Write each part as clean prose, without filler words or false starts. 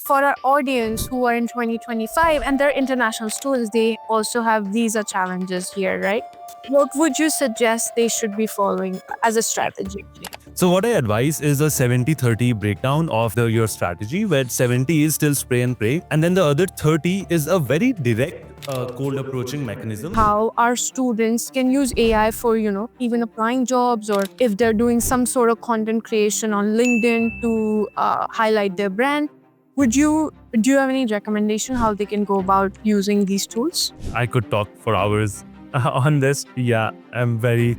for our audience who are in 2025 and they're international students, they also have visa challenges here, right? What would you suggest they should be following as a strategy? So what I advise is a 70-30 breakdown of your strategy, where 70 is still spray and pray, and then the other 30 is a very direct cold approaching mechanism. How our students can use AI for, even applying jobs, or if they're doing some sort of content creation on LinkedIn to highlight their brand. Do you have any recommendation how they can go about using these tools? I could talk for hours on this. Yeah, I'm very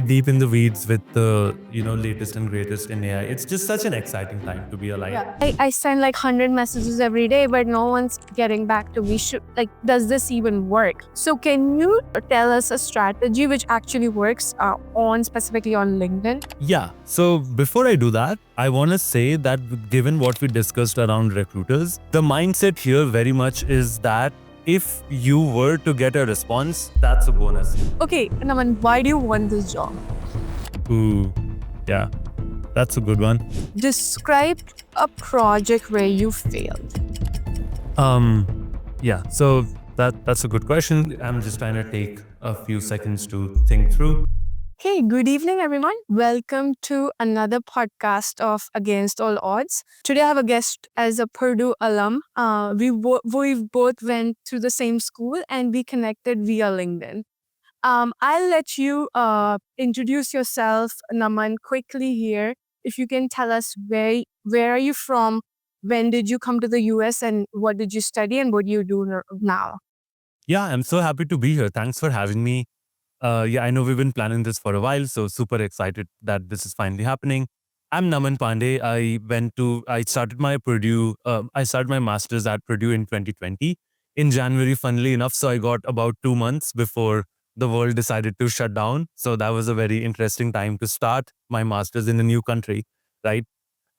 deep in the weeds with the latest and greatest in AI. It's just such an exciting time to be alive. I send like 100 messages every day, but no one's getting back to me. Does this even work? So can you tell us a strategy which actually works specifically on LinkedIn? Yeah. So before I do that, I want to say that given what we discussed around recruiters, the mindset here very much is that if you were to get a response, that's a bonus. Okay, Naman, why do you want this job? Ooh, yeah, that's a good one. Describe a project where you failed. Yeah, so that's a good question. I'm just trying to take a few seconds to think through. Hey, good evening, everyone. Welcome to another podcast of Against All Odds. Today, I have a guest as a Purdue alum. We've both went to the same school and we connected via LinkedIn. I'll let you introduce yourself, Naman, quickly here. If you can tell us where are you from, when did you come to the US, and what did you study, and what do you do now? Yeah, I'm so happy to be here. Thanks for having me. Yeah, I know we've been planning this for a while, so super excited that this is finally happening. I'm Naman Pandey. I started my master's at Purdue in 2020 in January, funnily enough. So I got about 2 months before the world decided to shut down. So that was a very interesting time to start my master's in a new country, right?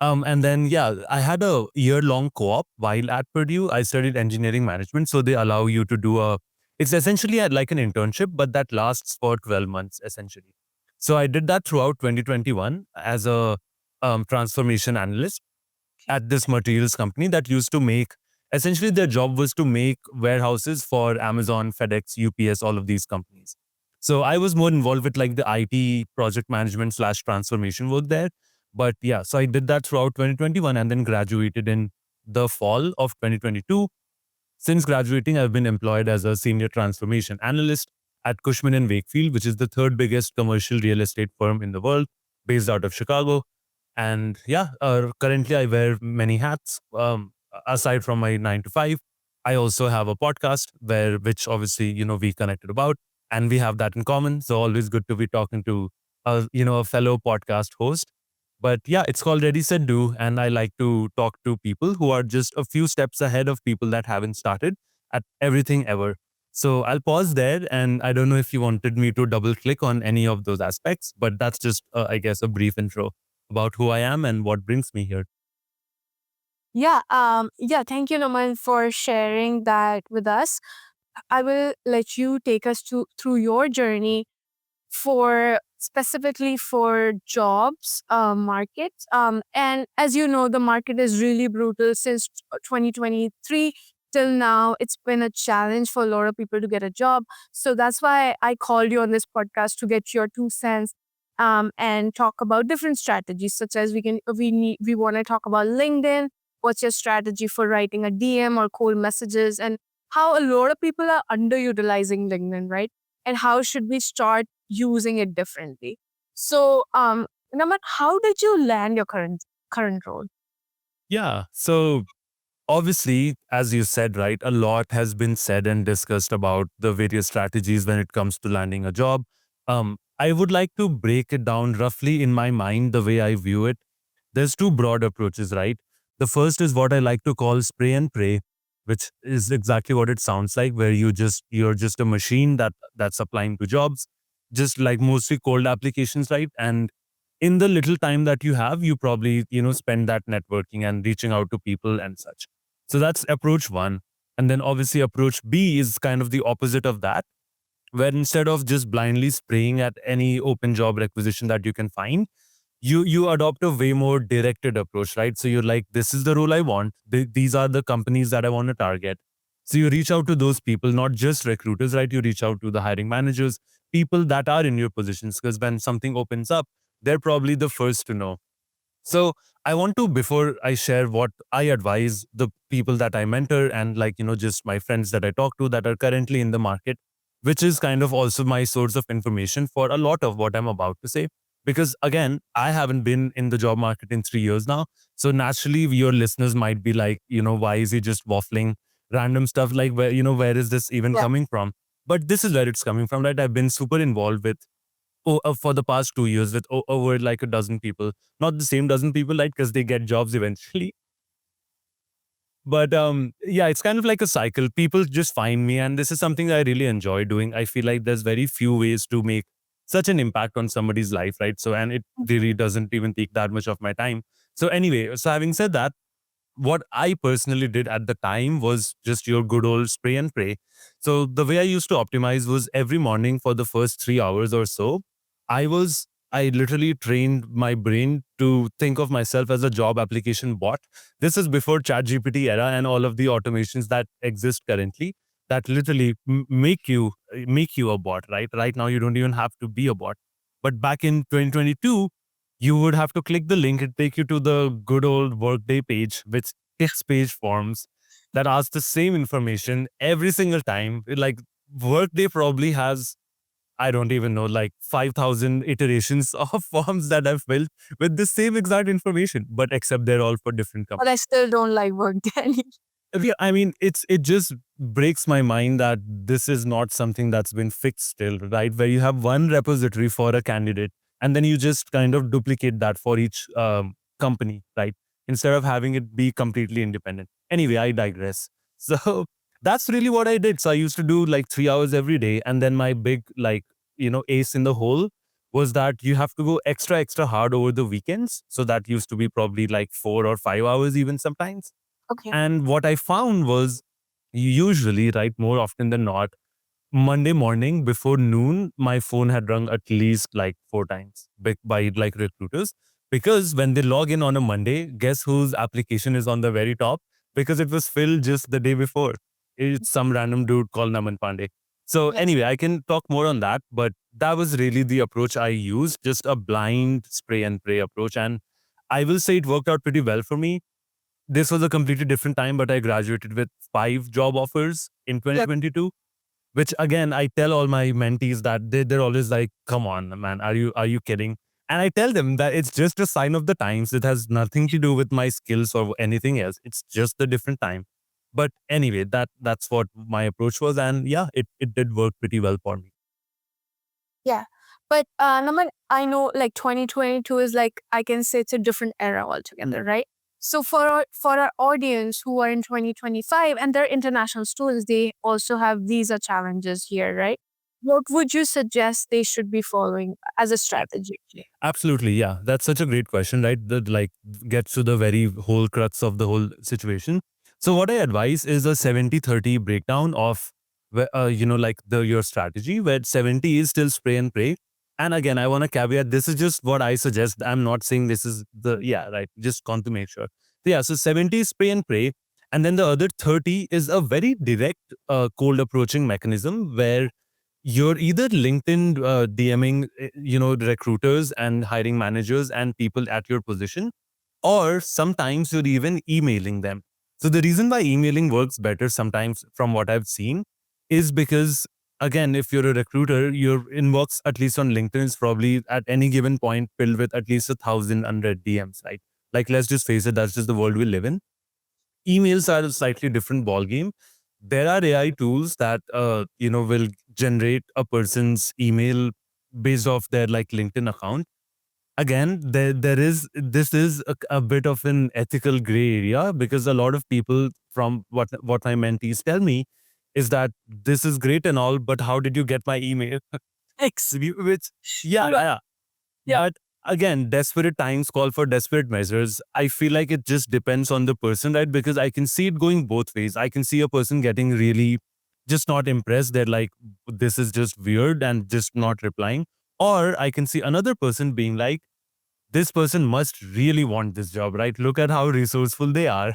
And then, yeah, I had a year-long co-op while at Purdue. I studied engineering management, so they allow you to do it's essentially like an internship, but that lasts for 12 months, essentially. So I did that throughout 2021 as a transformation analyst at this materials company that used to make, essentially their job was to make warehouses for Amazon, FedEx, UPS, all of these companies. So I was more involved with like the IT project management / transformation work there. But yeah, so I did that throughout 2021 and then graduated in the fall of 2022. Since graduating, I've been employed as a senior transformation analyst at Cushman and Wakefield, which is the third biggest commercial real estate firm in the world, based out of Chicago. And yeah, currently I wear many hats. Aside from my 9 to 5, I also have a podcast which obviously we connected about, and we have that in common. So always good to be talking to a fellow podcast host. But yeah, it's called Ready Set Do, and I like to talk to people who are just a few steps ahead of people that haven't started at everything ever. So I'll pause there, and I don't know if you wanted me to double click on any of those aspects, but that's just, I guess, a brief intro about who I am and what brings me here. Yeah, thank you, Naman, for sharing that with us. I will let you take us through your journey for specifically for jobs markets. And as you know, the market is really brutal since 2023 till now. It's been a challenge for a lot of people to get a job. So that's why I called you on this podcast to get your 2 cents and talk about different strategies, such as we want to talk about LinkedIn. What's your strategy for writing a DM or cold messages, and how a lot of people are underutilizing LinkedIn, right? And how should we start using it differently? So, Naman, how did you land your current role? Yeah. So obviously, as you said, right, a lot has been said and discussed about the various strategies when it comes to landing a job. I would like to break it down roughly in my mind the way I view it. There's two broad approaches, right? The first is what I like to call spray and pray, which is exactly what it sounds like, where you're just a machine that's applying to jobs, just like mostly cold applications, right? And in the little time that you have, you probably spend that networking and reaching out to people and such. So that's approach one. And then obviously approach B is kind of the opposite of that, where instead of just blindly spraying at any open job requisition that you can find, you adopt a way more directed approach, right? So you're like, this is the role I want. These are the companies that I want to target. So you reach out to those people, not just recruiters, right? You reach out to the hiring managers, people that are in your positions, because when something opens up, they're probably the first to know. So I want to, before I share what I advise the people that I mentor and like, just my friends that I talk to that are currently in the market, which is kind of also my source of information for a lot of what I'm about to say. Because again, I haven't been in the job market in 3 years now. So naturally, your listeners might be like, why is he just waffling random stuff? Like, where is this even Yeah. coming from? But this is where it's coming from, right? I've been super involved with for the past 2 years with over like a dozen people, not the same dozen people, like because they get jobs eventually. But yeah, it's kind of like a cycle. People just find me, and this is something I really enjoy doing. I feel like there's very few ways to make such an impact on somebody's life, right? So, and it really doesn't even take that much of my time. So, anyway, so having said that, what I personally did at the time was just your good old spray and pray. So the way I used to optimize was every morning for the first 3 hours or so, I literally trained my brain to think of myself as a job application bot. This is before ChatGPT era and all of the automations that exist currently that literally make you a bot, right? Right now you don't even have to be a bot. But back in 2022, you would have to click the link and take you to the good old Workday page, which is page forms that ask the same information every single time. Like Workday probably has, I don't even know, like 5,000 iterations of forms that I've filled with the same exact information, but except they're all for different But companies. I still don't like Workday. Yeah, I mean, it just breaks my mind that this is not something that's been fixed still, right? Where you have one repository for a candidate, and then you just kind of duplicate that for each company, right? Instead of having it be completely independent. Anyway, I digress. So that's really what I did. So I used to do like 3 hours every day, and then my big like ace in the hole was that you have to go extra hard over the weekends. So that used to be probably like 4 or 5 hours even sometimes. Okay. And what I found was usually, right, more often than not, Monday morning before noon, my phone had rung at least like 4 times by like recruiters. Because when they log in on a Monday, guess whose application is on the very top? Because it was filled just the day before. It's some random dude called Naman Pandey. So, Yeah. anyway, I can talk more on that, but that was really the approach I used, just a blind spray and pray approach. And I will say it worked out pretty well for me. This was a completely different time, but I graduated with 5 job offers in Yep. 2022. Which again, I tell all my mentees that they're always like, "Come on, man, are you kidding?" And I tell them that it's just a sign of the times. It has nothing to do with my skills or anything else. It's just a different time. But anyway, that's what my approach was, and yeah, it did work pretty well for me. Yeah. But Naman, I know like 2022 is like, I can say it's a different era altogether, right? So for our audience who are in 2025 and they're international students, they also have visa challenges here, right? What would you suggest they should be following as a strategy? Absolutely, yeah. That's such a great question, right? That like gets to the very whole crux of the whole situation. So what I advise is a 70-30 breakdown of like the your strategy where 70 is still spray and pray. And again, I want to caveat this is just what I suggest. I'm not saying this is the yeah, right. Just want to make sure. So yeah, so 70 is spray and pray. And then the other 30 is a very direct cold approaching mechanism where you're either LinkedIn DMing, recruiters and hiring managers and people at your position, or sometimes you're even emailing them. So the reason why emailing works better sometimes from what I've seen is because again, if you're a recruiter, your inbox, at least on LinkedIn, is probably at any given point filled with at least 1,000 unread DMs, right? Like, let's just face it, that's just the world we live in. Emails are a slightly different ballgame. There are AI tools that will generate a person's email based off their like LinkedIn account. Again, there is this is a bit of an ethical gray area because a lot of people from what my mentees tell me is that this is great and all, but how did you get my email? Which yeah, Yeah. yeah, Yeah. but again, desperate times call for desperate measures. I feel like it just depends on the person, right? Because I can see it going both ways. I can see a person getting really just not impressed. They're like, this is just weird and just not replying. Or I can see another person being like, this person must really want this job, right? Look at how resourceful they are.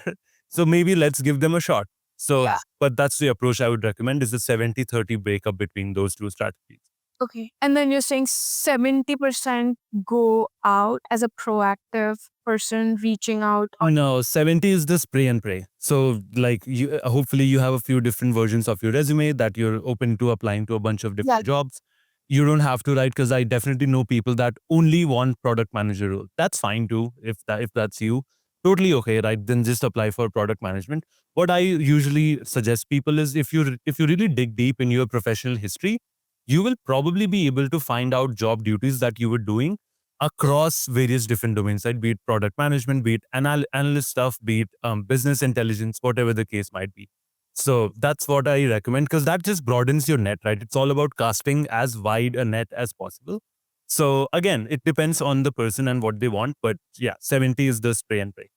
So maybe let's give them a shot. So, Yeah. but that's the approach I would recommend, is the 70-30 breakup between those two strategies. Okay. And then you're saying 70% go out as a proactive person reaching out on. No, 70 is the spray and pray. So like you, hopefully you have a few different versions of your resume that you're open to applying to a bunch of Yeah. different jobs. You don't have to write, because I definitely know people that only want product manager role. That's fine too, if that's you. Totally okay, right? Then just apply for product management. What I usually suggest people is, if you really dig deep in your professional history, you will probably be able to find out job duties that you were doing across various different domains, right? Be it product management, be it analyst stuff, be it business intelligence, whatever the case might be. So that's what I recommend, because that just broadens your net, right? It's all about casting as wide a net as possible. So again, it depends on the person and what they want, but yeah, 70 is the spray and pray.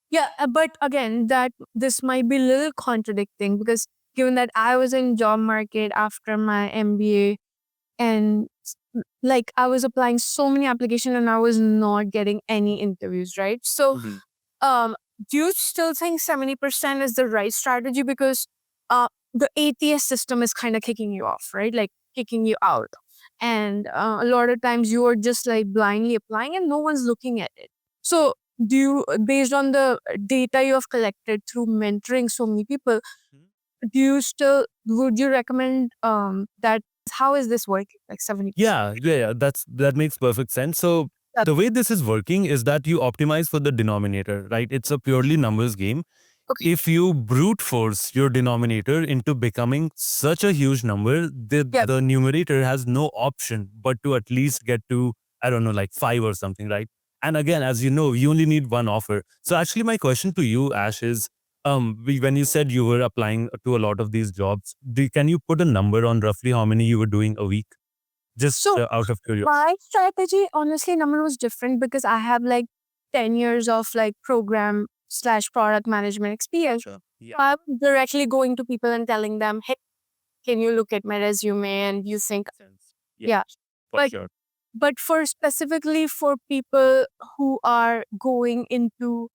Yeah, but again, that this might be a little contradicting because given that I was in job market after my MBA and like I was applying so many applications and I was not getting any interviews, right? So Mhm. um do you still think 70% is the right strategy because the ATS system is kind of kicking you off, right? Like kicking you out. And a lot of times you are just like blindly applying and no one's looking at it. So do you, based on the data you have collected through mentoring so many people, do you still, would you recommend that, how is this working, like 70%? Yeah. That makes perfect sense. So Yeah. the way this is working is that you optimize for the denominator, right? It's a purely numbers game. Okay. If you brute force your denominator into becoming such a huge number, Yeah. the numerator has no option but to at least get to, I don't know, like 5 or something, right? And again, as you know, you only need one offer. So actually, my question to you, Ash, is when you said you were applying to a lot of these jobs, can you put a number on roughly how many you were doing a week? Just So out of curiosity. my strategy, honestly, number was different because I have like 10 years of like program slash product management experience. Sure. Yeah. I'm directly going to people and telling them, hey, can you look at my resume and you think, Sense. yeah. For But sure. but for specifically for people who are going into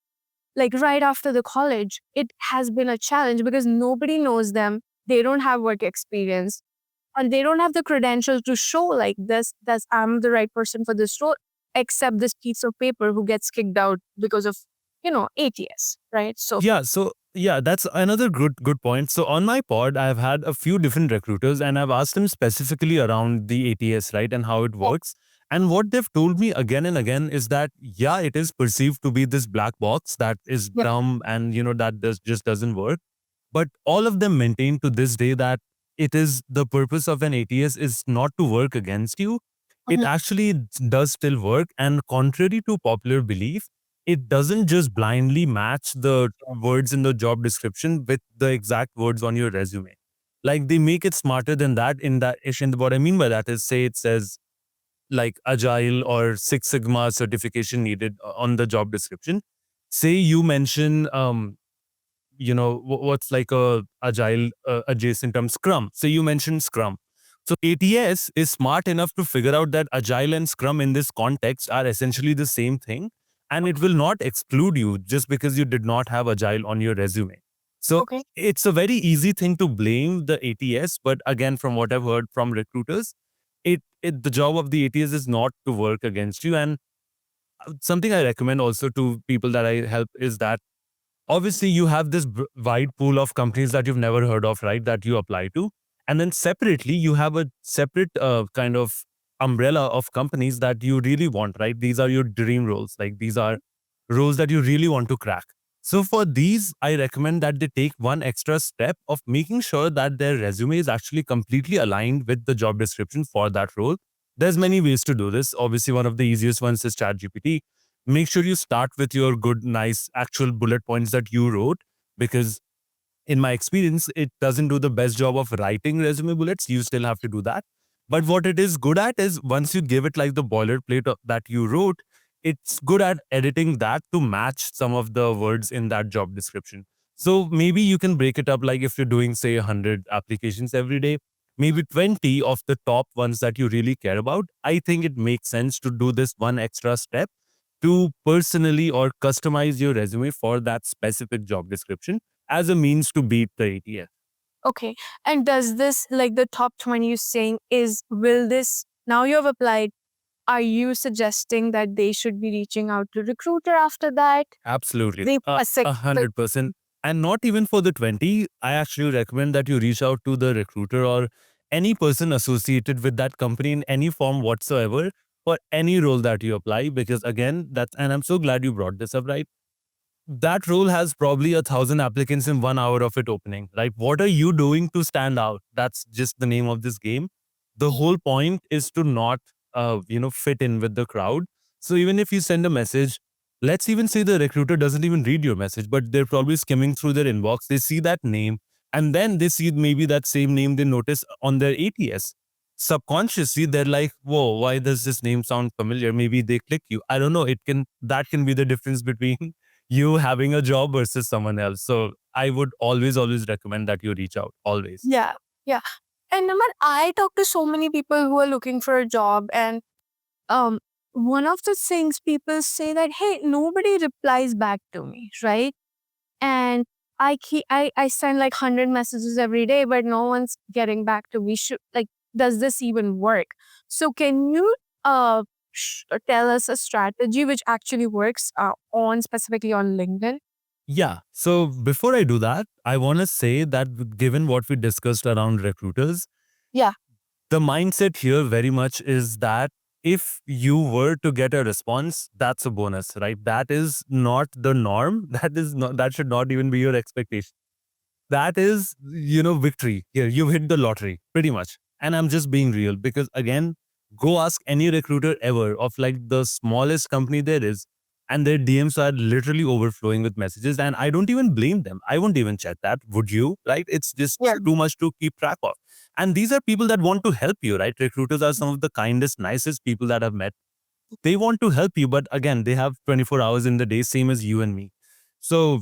like right after the college, it has been a challenge because nobody knows them. They don't have work experience and they don't have the credentials to show like this I'm the right person for this role, except this piece of paper who gets kicked out because of, ATS, right? So Yeah, that's another good point. So on my pod, I've had a few different recruiters and I've asked them specifically around the ATS, right, and how it works. And what they've told me again and again is that yeah, it is perceived to be this black box that is yeah. dumb and that just doesn't work. But all of them maintain to this day that it is the purpose of an ATS is not to work against you. It Mhm. actually does still work. And contrary to popular belief, it doesn't just blindly match the words in the job description with the exact words on your resume. Like they make it smarter than that. What I mean by that is, say it says like Agile or Six Sigma certification needed on the job description. Say you mention what's like a agile adjacent term, Scrum. So you mentioned Scrum. So ATS is smart enough to figure out that agile and Scrum in this context are essentially the same thing, and it will not exclude you just because you did not have agile on your resume. So Okay. it's a very easy thing to blame the ATS, but again, from what I've heard from recruiters, the job of the ATS is not to work against you. And something I recommend also to people that I help is that obviously you have this wide pool of companies that you've never heard of, right, that you apply to. And then separately you have a separate kind of umbrella of companies that you really want, right? These are your dream roles, like these are roles that you really want to crack. So for these, I recommend that they take one extra step of making sure that their resume is actually completely aligned with the job description for that role. There's many ways to do this. Obviously one of the easiest ones is ChatGPT. Make sure you start with your good, nice, actual bullet points that you wrote, because in my experience, it doesn't do the best job of writing resume bullets. You still have to do that. But what it is good at is once you give it like the boilerplate that you wrote, it's good at editing that to match some of the words in that job description. So maybe you can break it up, like if you're doing, say, 100 applications every day, maybe 20 of the top ones that you really care about. I think it makes sense to do this one extra step to personally or customize your resume for that specific job description as a means to beat the ATS. Okay. And does this, like the top 20 you're saying, will this, now you have applied, are you suggesting that they should be reaching out to recruiter after that? Absolutely. They A a sec- 100%. And not even for the 20, I actually recommend that you reach out to the recruiter or any person associated with that company in any form whatsoever for any role that you apply. Because again, and I'm so glad you brought this up, right? That role has probably 1,000 applicants in 1 hour of it opening, right? What are you doing to stand out? That's just the name of this game. The whole point is to not, fit in with the crowd. So even if you send a message, let's even say the recruiter doesn't even read your message, but they're probably skimming through their inbox. They see that name, and then they see maybe that same name they notice on their ATS. Subconsciously, they're like, "Whoa, why does this name sound familiar?" Maybe they click you. I don't know. That can be the difference between you having a job versus someone else. So I would always recommend that you reach out. Always. Yeah, yeah. And Naman, I talk to so many people who are looking for a job, and um, one of the things people say that, hey, nobody replies back to me, right? And I send like 100 messages every day, but no one's getting back to me. Does this even work? So can you tell us a strategy which actually works on specifically on LinkedIn? Yeah. So before I do that, I want to say that given what we discussed around recruiters, Yeah. the mindset here very much is that if you were to get a response, that's a bonus, right? That is not the norm. That should not even be your expectation. That is, victory. Here, you hit the lottery, pretty much. And I'm just being real because, again, go ask any recruiter ever of like the smallest company there is, and their DMs are literally overflowing with messages. And I don't even blame them. I won't even check that. Would you? Right? It's just Yeah. too much to keep track of. And these are people that want to help you, right? Recruiters are some of the kindest, nicest people that I've met. They want to help you, but again, they have 24 hours in the day, same as you and me. So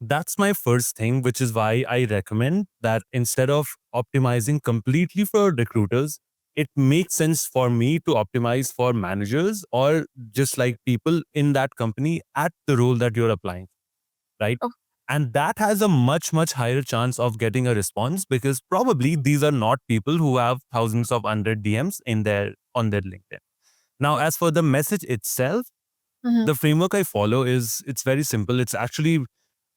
that's my first thing, which is why I recommend that instead of optimizing completely for recruiters, it makes sense for me to optimize for managers or just like people in that company at the role that you're applying, right? Oh, And that has a much higher chance of getting a response because probably these are not people who have thousands of unread DMs in their on their LinkedIn. Now, as for the message itself, mhm. the framework I follow is it's very simple. It's actually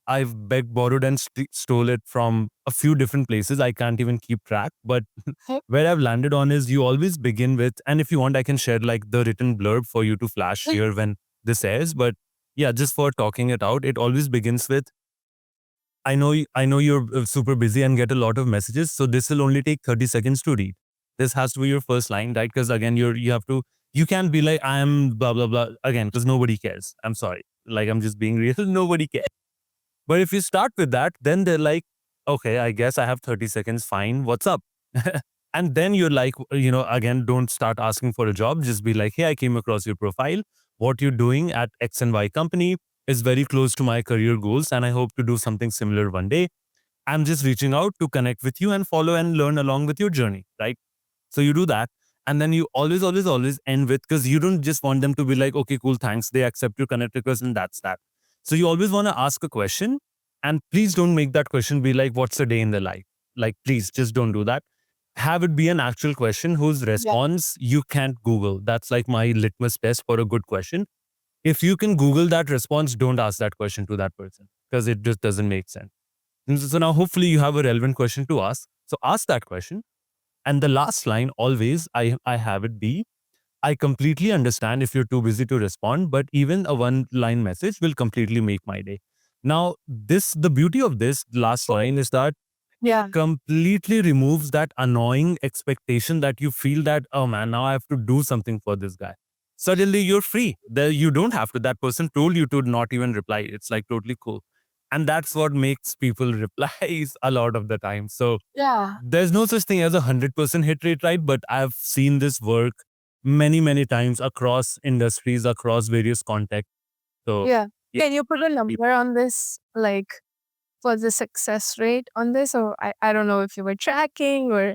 I've begged, borrowed, and stole it from a few different places. I can't even keep track. But Okay. where I've landed on is you always begin with, and if you want, I can share like the written blurb for you to flash here when this airs. But yeah, just for talking it out, it always begins with, I know you're super busy and get a lot of messages. So this will only take 30 seconds to read. This has to be your first line, right? Because again, you can't be like, I am blah, blah, blah again, because nobody cares. I'm sorry. Like, I'm just being real. Nobody cares. But if you start with that, then they're like, okay, I guess I have 30 seconds. Fine. What's up? And then you're like, again, don't start asking for a job. Just be like, hey, I came across your profile. What you're doing at X and Y company is very close to my career goals. And I hope to do something similar one day. I'm just reaching out to connect with you and follow and learn along with your journey, right? So you do that. And then you always end with, because you don't just want them to be like, okay, cool, thanks. They accept your connect request and that's that. So you always want to ask a question, and please don't make that question be like, what's a day in the life? Like, please just don't do that. Have it be an actual question whose response you can't Google. That's like my litmus test for a good question. If you can Google that response, don't ask that question to that person because it just doesn't make sense. And so now, hopefully, you have a relevant question to ask. So ask that question. And the last line, always, I have it be, I completely understand if you're too busy to respond, but even a one line message will completely make my day. Now, the beauty of this last line is that Yeah. completely removes that annoying expectation that you feel that, oh man, now I have to do something for this guy. Suddenly you're free. You don't have to. That person told you to not even reply. It's like totally cool. And that's what makes people replies a lot of the time. So Yeah. there's no such thing as 100% hit rate, right? But I've seen this work many times across industries, across various contexts. So Yeah. yeah. Can you put a number on this, like for the success rate on this? Or I don't know if you were tracking or.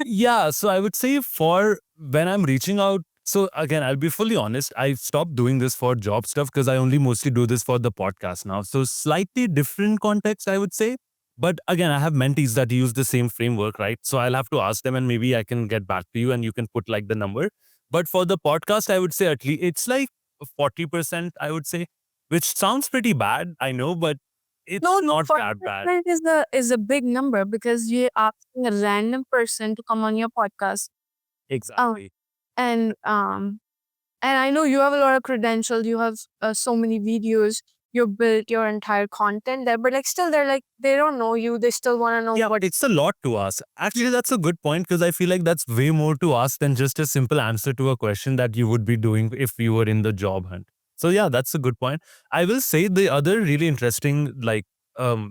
Yeah, so I would say for when I'm reaching out So again, I'll be fully honest. I stopped doing this for job stuff because I only mostly do this for the podcast now. So slightly different context, I would say. But again, I have mentees that use the same framework, right? So I'll have to ask them and maybe I can get back to you and you can put like the number. But for the podcast, I would say at least it's like 40%, I would say, which sounds pretty bad. I know, but it's No, no, not that bad. 40% is a big number because you're asking a random person to come on your podcast. Um, Exactly. and and I know you have a lot of credentials. You have so many videos. You built your entire content there, but like still, they're like they don't know you. They still want to know Yeah, what. it's a lot to ask. Actually, that's a good point because I feel like that's way more to ask than just a simple answer to a question that you would be doing if you were in the job hunt. So yeah, that's a good point. I will say the other really interesting like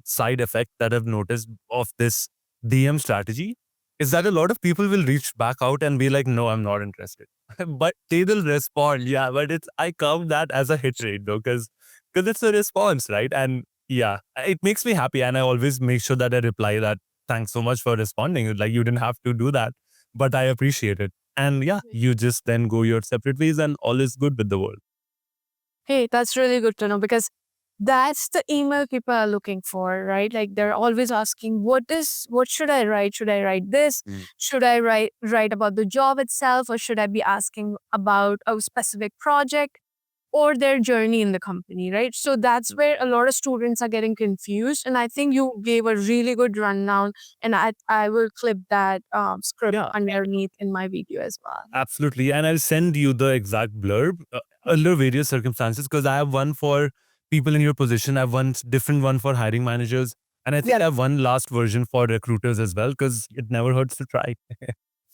side effect that I've noticed of this DM strategy is that a lot of people will reach back out and be like, "No, I'm not interested," but they will respond. Yeah, but it's I count that as a hit rate though because it's a response, right? And yeah, it makes me happy. And I always make sure that I reply that thanks so much for responding. Like you didn't have to do that, but I appreciate it. And yeah, you just then go your separate ways and all is good with the world. Hey, that's really good to know because that's the email people are looking for, right? Like they're always asking, what should I write? Should I write this? Mm. Should I write about the job itself, or should I be asking about a specific project or their journey in the company, right? So that's where a lot of students are getting confused. And I think you gave a really good rundown, and I will clip that script Yeah, underneath in my video as well. absolutely. And I'll send you the exact blurb under various circumstances because I have one for people in your position. I have one different one for hiring managers. And I think I have one last version for recruiters as well because it never hurts to try.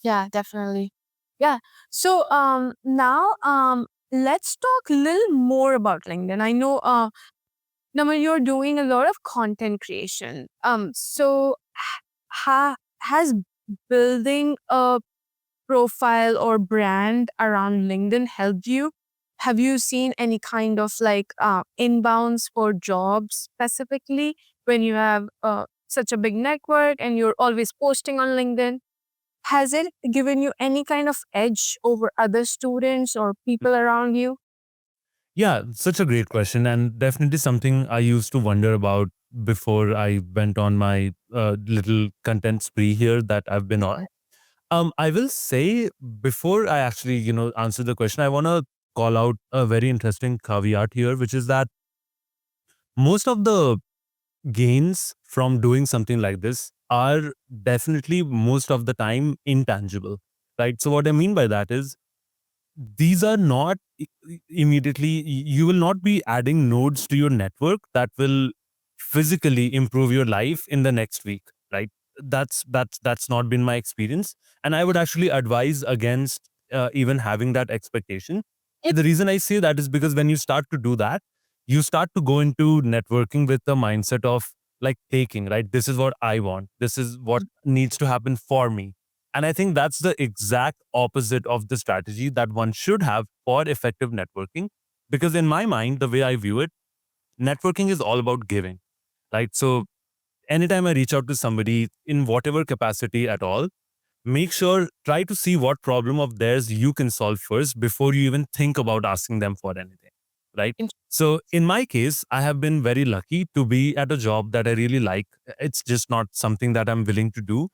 Yeah, definitely. Yeah. So now let's talk a little more about LinkedIn. I know Naman, you're doing a lot of content creation. So has building a profile or brand around LinkedIn helped you? Have you seen any kind of like inbounds for jobs specifically when you have such a big network and you're always posting on LinkedIn? Has it given you any kind of edge over other students or people around you? Yeah, such a great question, and definitely something I used to wonder about before I went on my little content spree here that I've been on. I will say before I actually, answer the question, I want to call out a very interesting caveat here, which is that most of the gains from doing something like this are definitely most of the time intangible, right? So what I mean by that is these are not immediately you will not be adding nodes to your network that will physically improve your life in the next week, right? That's not been my experience, and I would actually advise against even having that expectation. The reason I say that is because when you start to do that, you start to go into networking with the mindset of like taking, right? This is what I want, this is what needs to happen for me, and I think that's the exact opposite of the strategy that one should have for effective networking. Because in my mind, the way I view it, networking is all about giving, right? So anytime I reach out to somebody in whatever capacity at all, make sure, try to see what problem of theirs you can solve first before you even think about asking them for anything, right? So in my case, I have been very lucky to be at a job that I really like. It's just not something that I'm willing to do.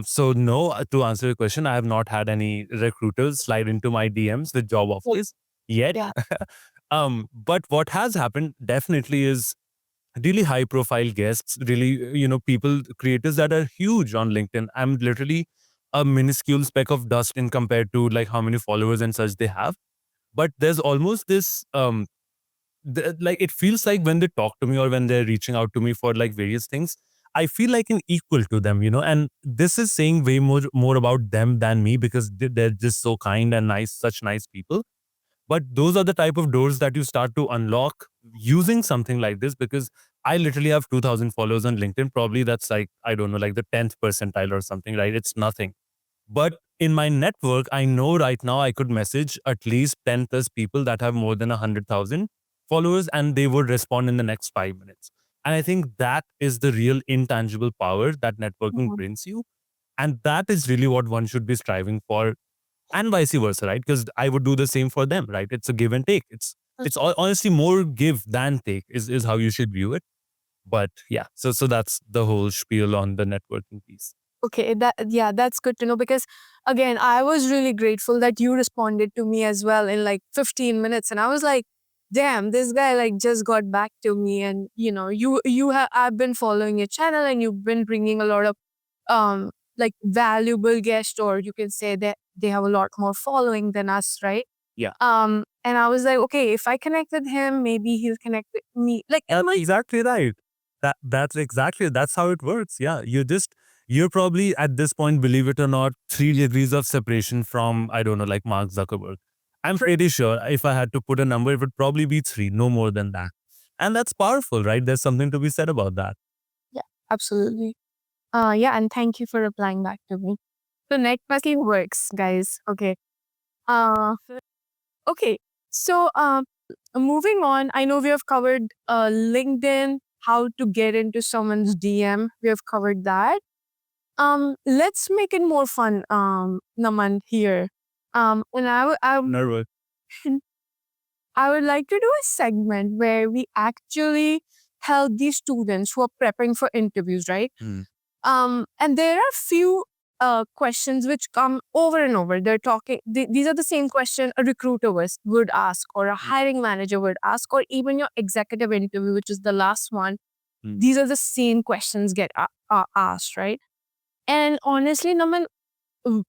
So no, to answer your question, I have not had any recruiters slide into my DMs with job offers yet. Yeah. But what has happened definitely is really high profile guests, really, people, creators that are huge on LinkedIn. I'm literally a minuscule speck of dust in compared to like how many followers and such they have. But there's almost this like it feels like when they talk to me or when they're reaching out to me for like various things, I feel like an equal to them, and this is saying way more about them than me because they're just so kind and nice, such nice people. But those are the type of doors that you start to unlock using something like this, because I literally have 2000 followers on LinkedIn. Probably that's like, I don't know, like the 10th percentile or something, right? It's nothing. But in my network, I know right now I could message at least 10 plus people that have more than 100,000 followers and they would respond in the next 5 minutes. And I think that is the real intangible power that networking Mhm. brings you. And that is really what one should be striving for and vice versa, right? Because I would do the same for them, right? It's a give and take. Honestly more give than take is how you should view it. But yeah, so that's the whole spiel on the networking piece. Okay, that's good to know because again, I was really grateful that you responded to me as well in like 15 minutes, and I was like, damn, this guy like just got back to me, and you have I've been following your channel, and you've been bringing a lot of like valuable guests, or you can say that they have a lot more following than us, right? Yeah. And I was like, okay, if I connect with him, maybe he'll connect with me. Like, That's exactly right. That's how it works. Yeah. You're probably at this point, believe it or not, 3 degrees of separation from, I don't know, like Mark Zuckerberg. I'm pretty sure if I had to put a number, it would probably be three, no more than that. And that's powerful, right? There's something to be said about that. yeah, absolutely. Yeah, and thank you for replying back to me. So networking works, guys. Okay. Uh, okay. So moving on. I know we have covered LinkedIn, how to get into someone's DM. We have covered that. Let's make it more fun. Naman here. And Nervous. I would like to do a segment where we actually help these students who are prepping for interviews, right? Hmm. And there are few questions which come over and over. They're talking. These are the same question a recruiter would ask, or a hiring manager would ask, or even your executive interview, which is the last one. Hmm. These are the same questions get asked, right? And honestly, Naman, w-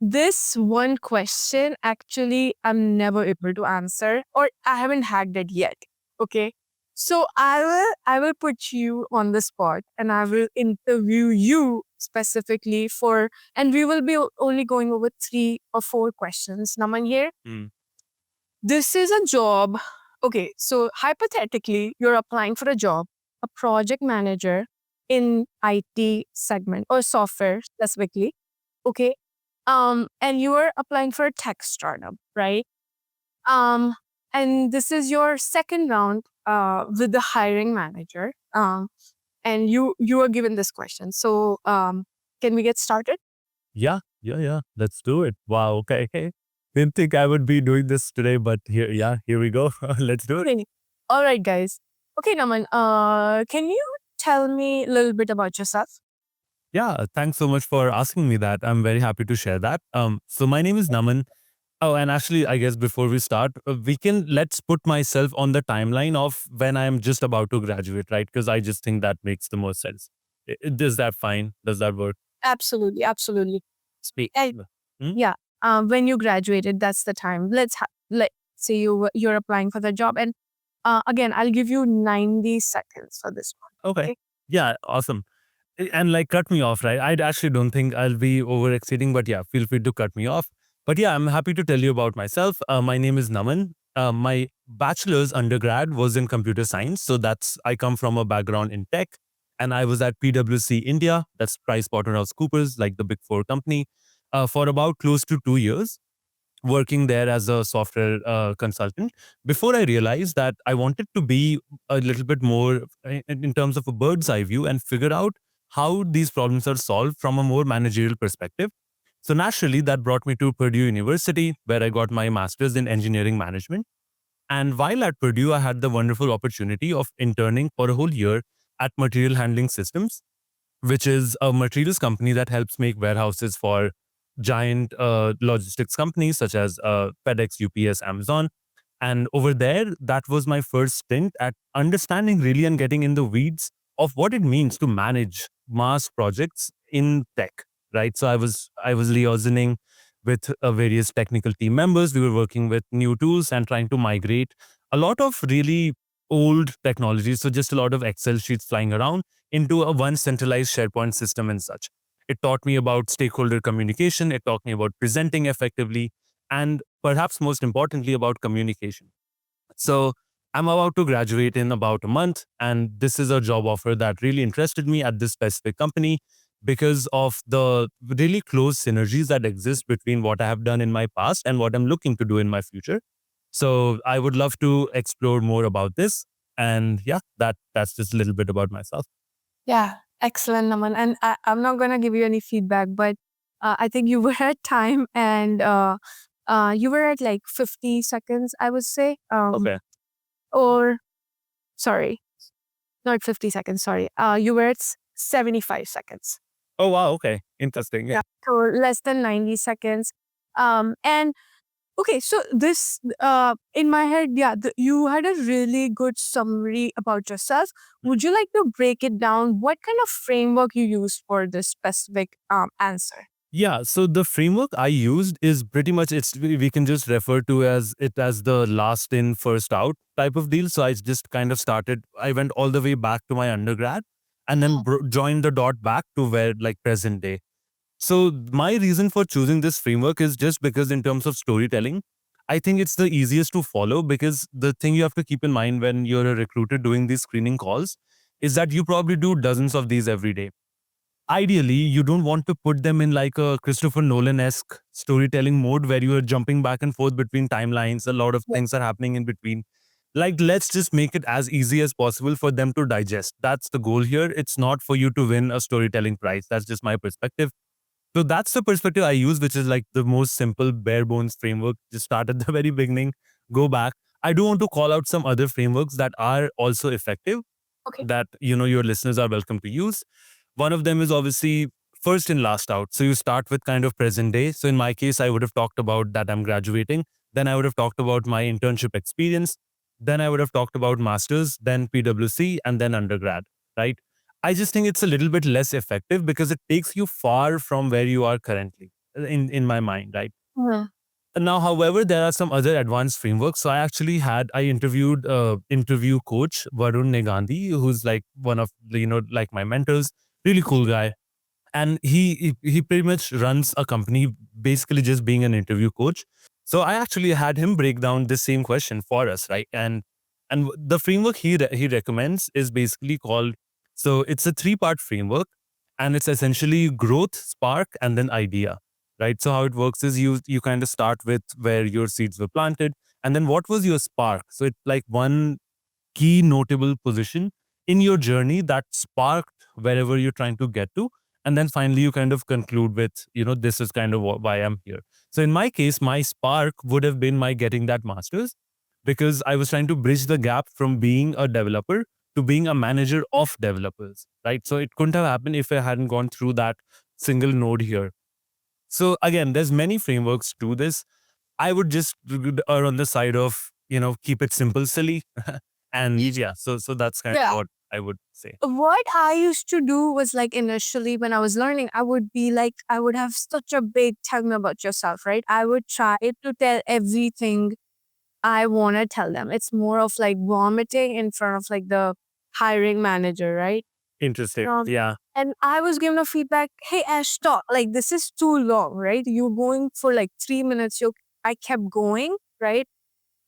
this one question actually I'm never able to answer, or I haven't hacked it yet. Okay. So I will put you on the spot, and I will interview you specifically for, and we will be only going over 3 or 4 questions. Naman here. Hmm. This is a job. Okay, so hypothetically, you're applying for a job, a project manager in IT segment or software specifically. Okay. And you are applying for a tech startup, right? Um, and this is your second round with the hiring manager. And you are given this question. So can we get started? Yeah. Let's do it. Wow. Okay. Didn't think I would be doing this today, but here we go. Let's do it. Okay. All right, guys. Okay, Naman, can you tell me a little bit about yourself? Yeah, thanks so much for asking me that. I'm very happy to share that. So my name is Naman. Oh, and actually, I guess before we start, let's put myself on the timeline of when I'm just about to graduate, right? Because I just think that makes the most sense. Is that fine? Does that work? Absolutely, absolutely. Speak. I, Hmm? yeah. When you graduated, that's the time. Let's say you're applying for the job, and again, I'll give you 90 seconds for this one. Okay. Okay. Yeah, awesome. And like, cut me off, right? I actually don't think I'll be over exceeding, but yeah, feel free to cut me off. But yeah, I'm happy to tell you about myself. My name is Naman. My bachelor's undergrad was in computer science. So I come from a background in tech. And I was at PwC India, that's PricewaterhouseCoopers, like the big four company, for about close to 2 years, working there as a software consultant before I realized that I wanted to be a little bit more in terms of a bird's eye view and figure out how these problems are solved from a more managerial perspective. So naturally, that brought me to Purdue University, where I got my master's in engineering management. And while at Purdue, I had the wonderful opportunity of interning for a whole year at Material Handling Systems, which is a materials company that helps make warehouses for giant logistics companies such as FedEx, UPS, Amazon. And over there, that was my first stint at understanding really and getting in the weeds of what it means to manage mass projects in tech, right? So I was liaisoning with various technical team members. We were working with new tools and trying to migrate a lot of really old technologies. So just a lot of Excel sheets flying around into a one centralized SharePoint system and such. It taught me about stakeholder communication. It taught me about presenting effectively, and perhaps most importantly, about communication. So I'm about to graduate in about a month, and this is a job offer that really interested me at this specific company because of the really close synergies that exist between what I have done in my past and what I'm looking to do in my future. So I would love to explore more about this. And yeah, that's just a little bit about myself. Yeah, excellent, Naman. And I'm not gonna give you any feedback, but I think you were at time, and you were at like 50 seconds, I would say. Okay. Or sorry, not 50 seconds, sorry. You were at 75 seconds. Oh, wow. Okay. Interesting. Yeah. Yeah. So less than 90 seconds. And okay, so this in my head, yeah, you had a really good summary about yourself. Would you like to break it down? What kind of framework you used for this specific answer? Yeah, so the framework I used is pretty much we can just refer to as it as the last in first out type of deal. So I just kind of started. I went all the way back to my undergrad, and then joined the dot back to where like present day. So my reason for choosing this framework is just because in terms of storytelling, I think it's the easiest to follow, because the thing you have to keep in mind when you're a recruiter doing these screening calls is that you probably do dozens of these every day. Ideally, you don't want to put them in like a Christopher Nolan-esque storytelling mode where you are jumping back and forth between timelines. A lot of Yeah. things are happening in between. Like, let's just make it as easy as possible for them to digest. That's the goal here. It's not for you to win a storytelling prize. That's just my perspective. So that's the perspective I use, which is like the most simple bare bones framework. Just start at the very beginning, go back. I do want to call out some other frameworks that are also effective, Okay. that your listeners are welcome to use. One of them is obviously first in, last out. So you start with kind of present day. So in my case, I would have talked about that I'm graduating. Then I would have talked about my internship experience. Then I would have talked about masters, then PwC, and then undergrad, right? I just think it's a little bit less effective because it takes you far from where you are currently, in my mind, right? Mhm. Now, however, there are some other advanced frameworks. So I interviewed interview coach Varun Negandhi, who's like one of the, like my mentors, really cool guy. And he pretty much runs a company basically just being an interview coach. So I actually had him break down this same question for us, right? And the framework he recommends is basically called, so it's a three-part framework, and it's essentially growth, spark, and then idea, right? So how it works is you kind of start with where your seeds were planted, and then what was your spark. So it's like one key notable position in your journey that sparked wherever you're trying to get to. And then finally you kind of conclude with, this is kind of why I'm here. So in my case, my spark would have been my getting that master's, because I was trying to bridge the gap from being a developer to being a manager of developers, right? So it couldn't have happened if I hadn't gone through that single node here. So again, there's many frameworks to this. I would just err on the side of, keep it simple, silly. And yeah, so that's kind of Yeah. what I would say. What I used to do was like initially when I was learning, I would be like, I would have such a big tell me about yourself, right? I would try to tell everything I want to tell them. It's more of like vomiting in front of like the hiring manager, right? Interesting. Um, Yeah. and I was given a feedback, hey Ash, stop. Like this is too long, right? You're going for like 3 minutes. I kept going, right?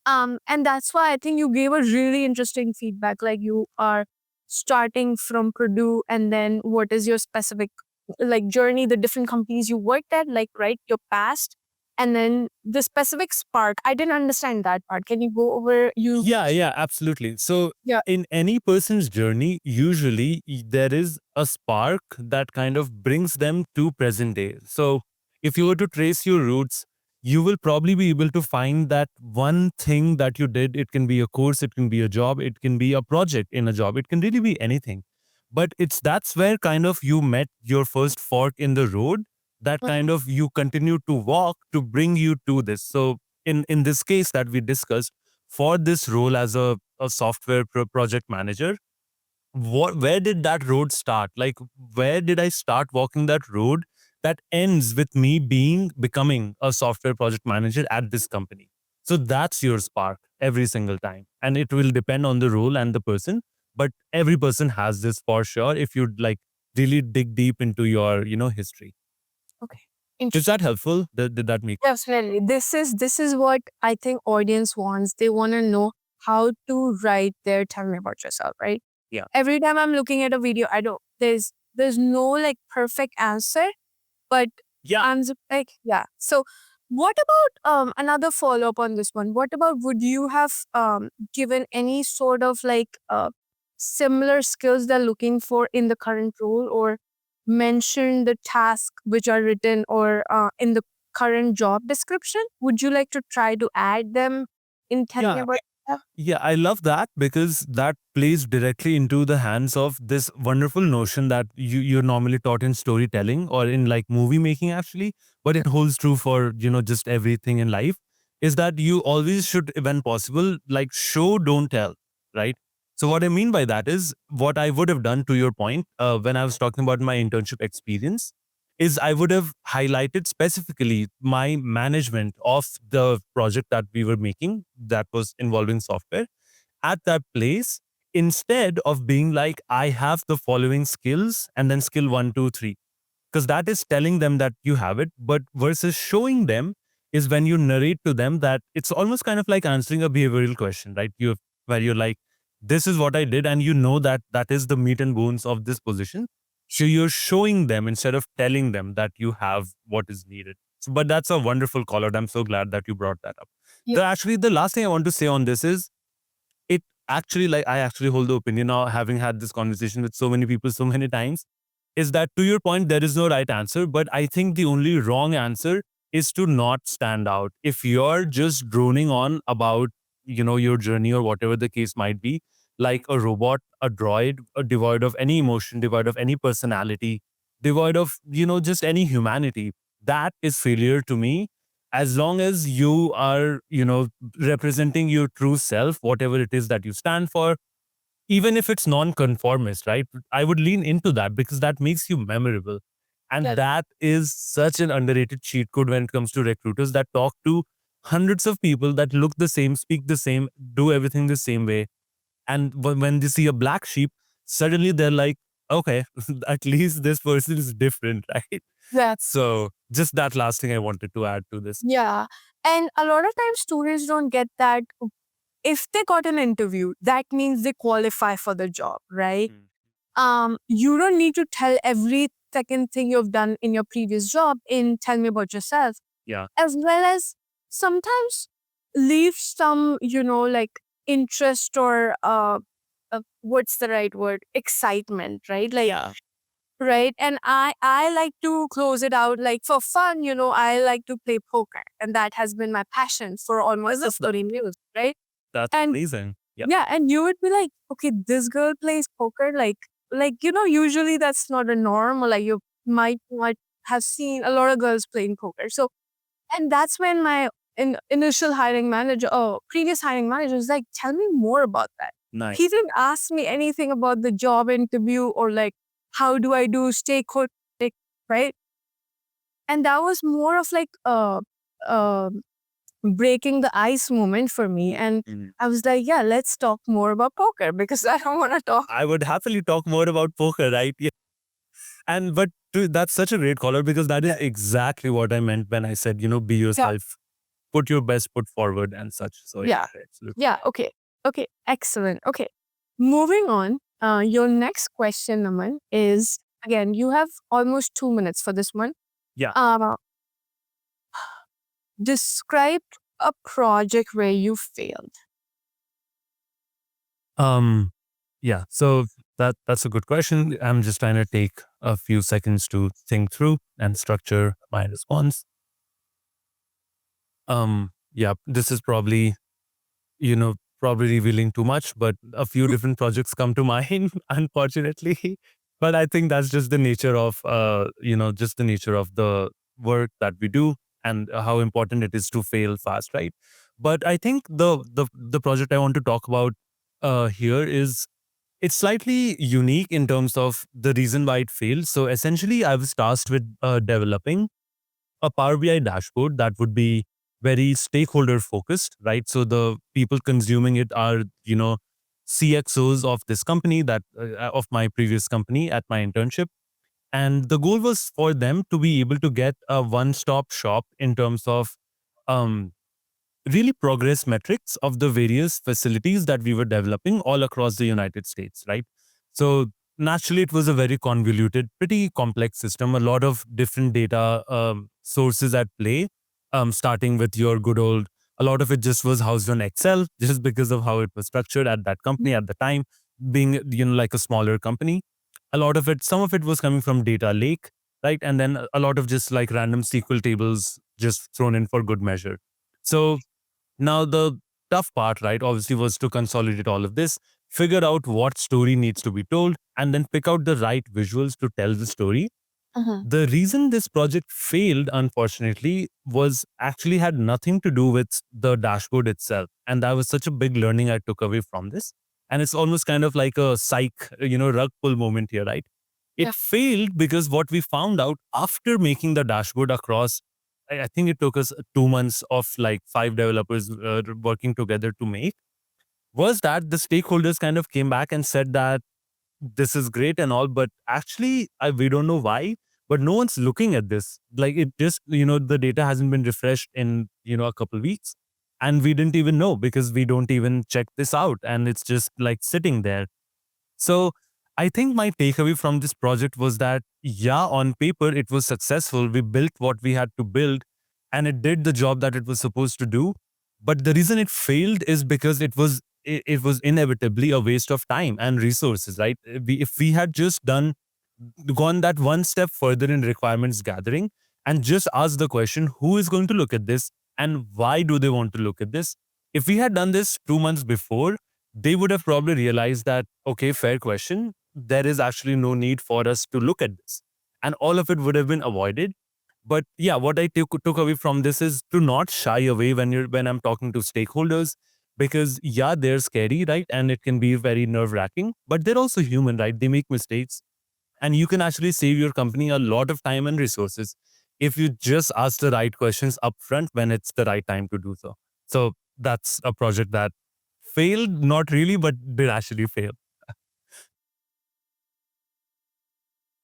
And that's why I think you gave a really interesting feedback. Like you are starting from Purdue, and then what is your specific like journey, the different companies you worked at, like right, your past, and then the specific spark. I didn't understand that part. Can you go over you? Yeah, absolutely. So Yeah. in any person's journey, usually there is a spark that kind of brings them to present day. So if you were to trace your roots, you will probably be able to find that one thing that you did. It can be a course, it can be a job, it can be a project in a job, it can really be anything. But that's where kind of you met your first fork in the road, that kind of you continue to walk to bring you to this. So in this case that we discussed, for this role as a software project manager, where did that road start? Like, where did I start walking that road that ends with me becoming a software project manager at this company? So that's your spark every single time, and it will depend on the role and the person, but every person has this for sure if you like really dig deep into your history. Okay. Is that helpful? Did that make Definitely. This is what I think audience wants. They want to know how to write their tell me about yourself, right? Yeah. Every time I'm looking at a video, I don't there's no like perfect answer, but Yeah. I'm just like, yeah. So what about another follow up on this one? What about would you have given any sort of like similar skills they're looking for in the current role, or mention the tasks which are written or in the current job description? Would you like to try to add them in telling Yeah, about that? yeah, I love that because that plays directly into the hands of this wonderful notion that you're normally taught in storytelling or in like movie making actually, but it holds true for, just everything in life, is that you always should, when possible, like show, don't tell, right? So what I mean by that is what I would have done to your point when I was talking about my internship experience is I would have highlighted specifically my management of the project that we were making that was involving software at that place instead of being like, I have the following skills and then skill one, two, three. Because that is telling them that you have it, but versus showing them is when you narrate to them that it's almost kind of like answering a behavioral question, right? Where you're like, this is what I did, and you know that that is the meat and bones of this position. So you're showing them instead of telling them that you have what is needed. So, but that's a wonderful call out. I'm so glad that you brought that up. Yeah. The last thing I want to say on this is it actually, like, I actually hold the opinion now, having had this conversation with so many people so many times, is that to your point, there is no right answer. But I think the only wrong answer is to not stand out. If you're just droning on about, your journey or whatever the case might be, like a robot, a droid, devoid of any emotion, devoid of any personality, devoid of, just any humanity, that is failure to me. As long as you are, representing your true self, whatever it is that you stand for, even if it's non-conformist, right? I would lean into that because that makes you memorable. And Yeah. that is such an underrated cheat code when it comes to recruiters that talk to hundreds of people that look the same, speak the same, do everything the same way. And when they see a black sheep, suddenly they're like, okay, at least this person is different, right? That's So just that last thing I wanted to add to this. yeah. And a lot of times students don't get that. If they got an interview, that means they qualify for the job, right? Mm. You don't need to tell every second thing you've done in your previous job in tell me about yourself, Yeah. as well as sometimes leave some, like interest or what's the right word? Excitement, right? Like, Yeah. right. And I like to close it out like for fun, I like to play poker. And that has been my passion for almost That's, 13 years, right? that's And amazing. Yeah. yeah, and you would be like, okay, this girl plays poker. Like usually that's not a norm, or like you might not have seen a lot of girls playing poker. So, and that's when my initial hiring manager, previous hiring manager was like, tell me more about that. Nice. He didn't ask me anything about the job interview or like, how do I do stakeholder, right? And that was more of like uh, breaking the ice moment for me. And Mm. I was like, yeah, let's talk more about poker because I don't want to talk. I would happily talk more about poker, right? Yeah. And but that's such a great caller because that is exactly what I meant when I said, be Yeah. yourself, put your best foot forward and such. So Yeah. absolutely. Yeah. Okay. Okay. Excellent. Okay. Moving on. Your next question, Naman, is again, you have almost 2 minutes for this one. Yeah. Describe a project where you failed. Um. Yeah. So that's a good question. I'm just trying to take a few seconds to think through and structure my response. Yeah. This is probably probably revealing too much, but a few different projects come to mind, unfortunately. But I think that's just the nature of, just the nature of the work that we do and how important it is to fail fast, right? But I think the project I want to talk about here is it's slightly unique in terms of the reason why it failed. So essentially, I was tasked with developing a Power BI dashboard that would be very stakeholder focused, right? So the people consuming it are, CXOs of this company of my previous company at my internship. And the goal was for them to be able to get a one-stop shop in terms of um, really progress metrics of the various facilities that we were developing all across the United States, right? So naturally, it was a very convoluted, pretty complex system, a lot of different data sources at play, starting with your good old, a lot of it just was housed on Excel, just because of how it was structured at that company at the time, being, like a smaller company. A lot of it, some of it was coming from data lake, right? And then a lot of just like random SQL tables just thrown in for good measure. So now the tough part, right, obviously was to consolidate all of this, figure out what story needs to be told, and then pick out the right visuals to tell the story. Mhm. The reason this project failed, unfortunately, was actually had nothing to do with the dashboard itself. And that was such a big learning I took away from this. And it's almost kind of like a rug pull moment here, right? It Yeah. failed because what we found out after making the dashboard across, I think it took us 2 months of like 5 developers working together to make, was that the stakeholders kind of came back and said that this is great and all, but actually, we don't know why, but no one's looking at this. Like it just, the data hasn't been refreshed in, a couple weeks. And we didn't even know because we don't even check this out. And it's just like sitting there. So I think my takeaway from this project was that, yeah, on paper, it was successful. We built what we had to build and it did the job that it was supposed to do. But the reason it failed is because it was inevitably a waste of time and resources, right? If we had just gone that one step further in requirements gathering and just asked the question, who is going to look at this and why do they want to look at this? If we had done this 2 months before, they would have probably realized that, okay, fair question, there is actually no need for us to look at this. And all of it would have been avoided. But yeah, what I took away from this is to not shy away when I'm talking to stakeholders, because yeah, they're scary, right? And it can be very nerve wracking, but they're also human, right? They make mistakes. And you can actually save your company a lot of time and resources if you just ask the right questions upfront when it's the right time to do so. So that's a project that failed, not really, but did actually fail.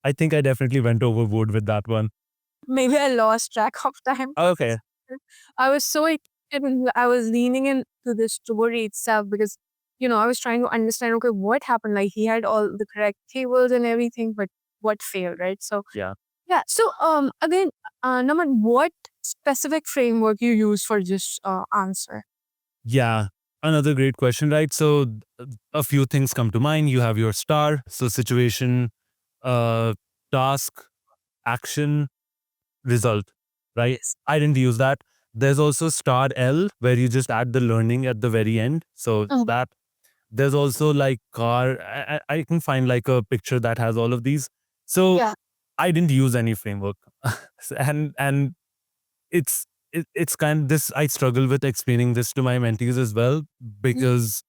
I think I definitely went overboard with that one. Maybe I lost track of time. Okay. I was so excited and I was leaning into the story itself because, I was trying to understand, okay, what happened? Like he had all the correct tables and everything, but what failed, right? So Yeah. yeah. So again, Naman, what specific framework you use for this answer? Yeah. Another great question, right? So a few things come to mind. You have your star, so situation, uh, task, action, result, right? Yes. I didn't use that. There's also star L where you just add the learning at the very end. So Oh, that there's also like car. I can find like a picture that has all of these. So yeah. I didn't use any framework, and it's kind of this. I struggle with explaining this to my mentees as well Mm. because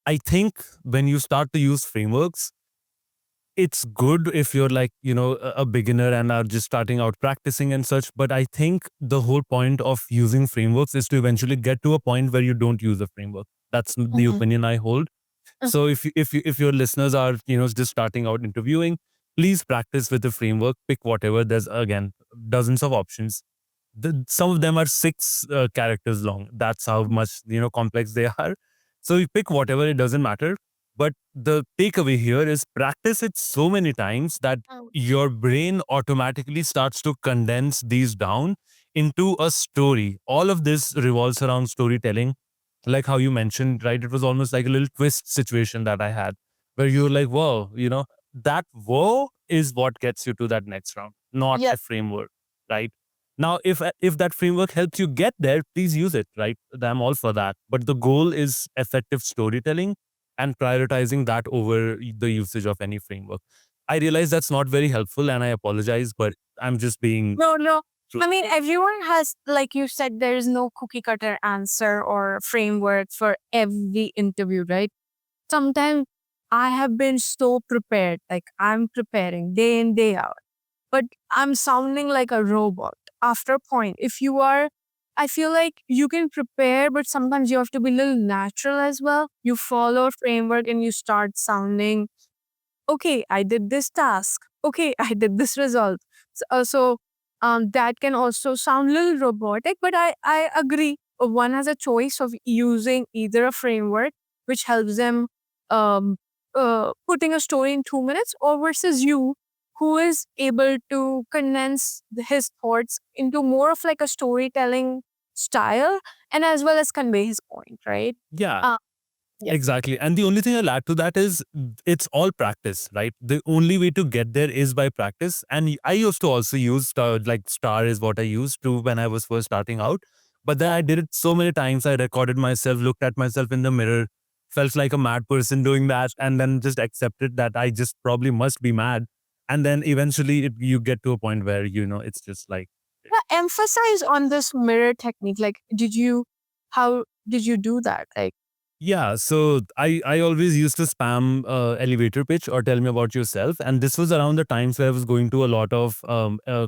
I think when you start to use frameworks, it's good if you're like, a beginner and are just starting out practicing and such. But I think the whole point of using frameworks is to eventually get to a point where you don't use a framework. That's the Mhm. opinion I hold. So if your listeners are, just starting out interviewing, please practice with the framework. Pick whatever. There's again dozens of options. Some of them are six characters long. That's how much complex they are. So you pick whatever. It doesn't matter. But the takeaway here is practice it so many times that Oh, your brain automatically starts to condense these down into a story. All of this revolves around storytelling, like how you mentioned, right? It was almost like a little twist situation that I had where you're like, whoa, that whoa is what gets you to that next round, not yeah. a framework, right? Now, if that framework helps you get there, please use it, right? I'm all for that. But the goal is effective storytelling and prioritizing that over the usage of any framework. I realize that's not very helpful and I apologize, but I'm just being No, no. true. I mean, everyone has, like you said, there is no cookie cutter answer or framework for every interview, right? Sometimes I have been so prepared, like I'm preparing day in, day out, but I'm sounding like a robot after a point. If you are, I feel like you can prepare, but sometimes you have to be a little natural as well. You follow a framework and you start sounding, okay, I did this task. Okay, I did this result. That can also sound a little robotic, but I agree. One has a choice of using either a framework, which helps them um, putting a story in 2 minutes, or versus you, who is able to condense his thoughts into more of like a storytelling style and as well as convey his point, right? Yeah. Uh, Yep. Exactly. And the only thing I'll add to that is it's all practice, right? The only way to get there is by practice. And I used to also use like Star is what I used to when I was first starting out. But then I did it so many times. I recorded myself, looked at myself in the mirror, felt like a mad person doing that, and then just accepted that I just probably must be mad. And then eventually you get to a point where, it's just like, Yeah, emphasize on this mirror technique. Like, how did you do that? Like, yeah, so I always used to spam elevator pitch or tell me about yourself, and this was around the times where I was going to a lot of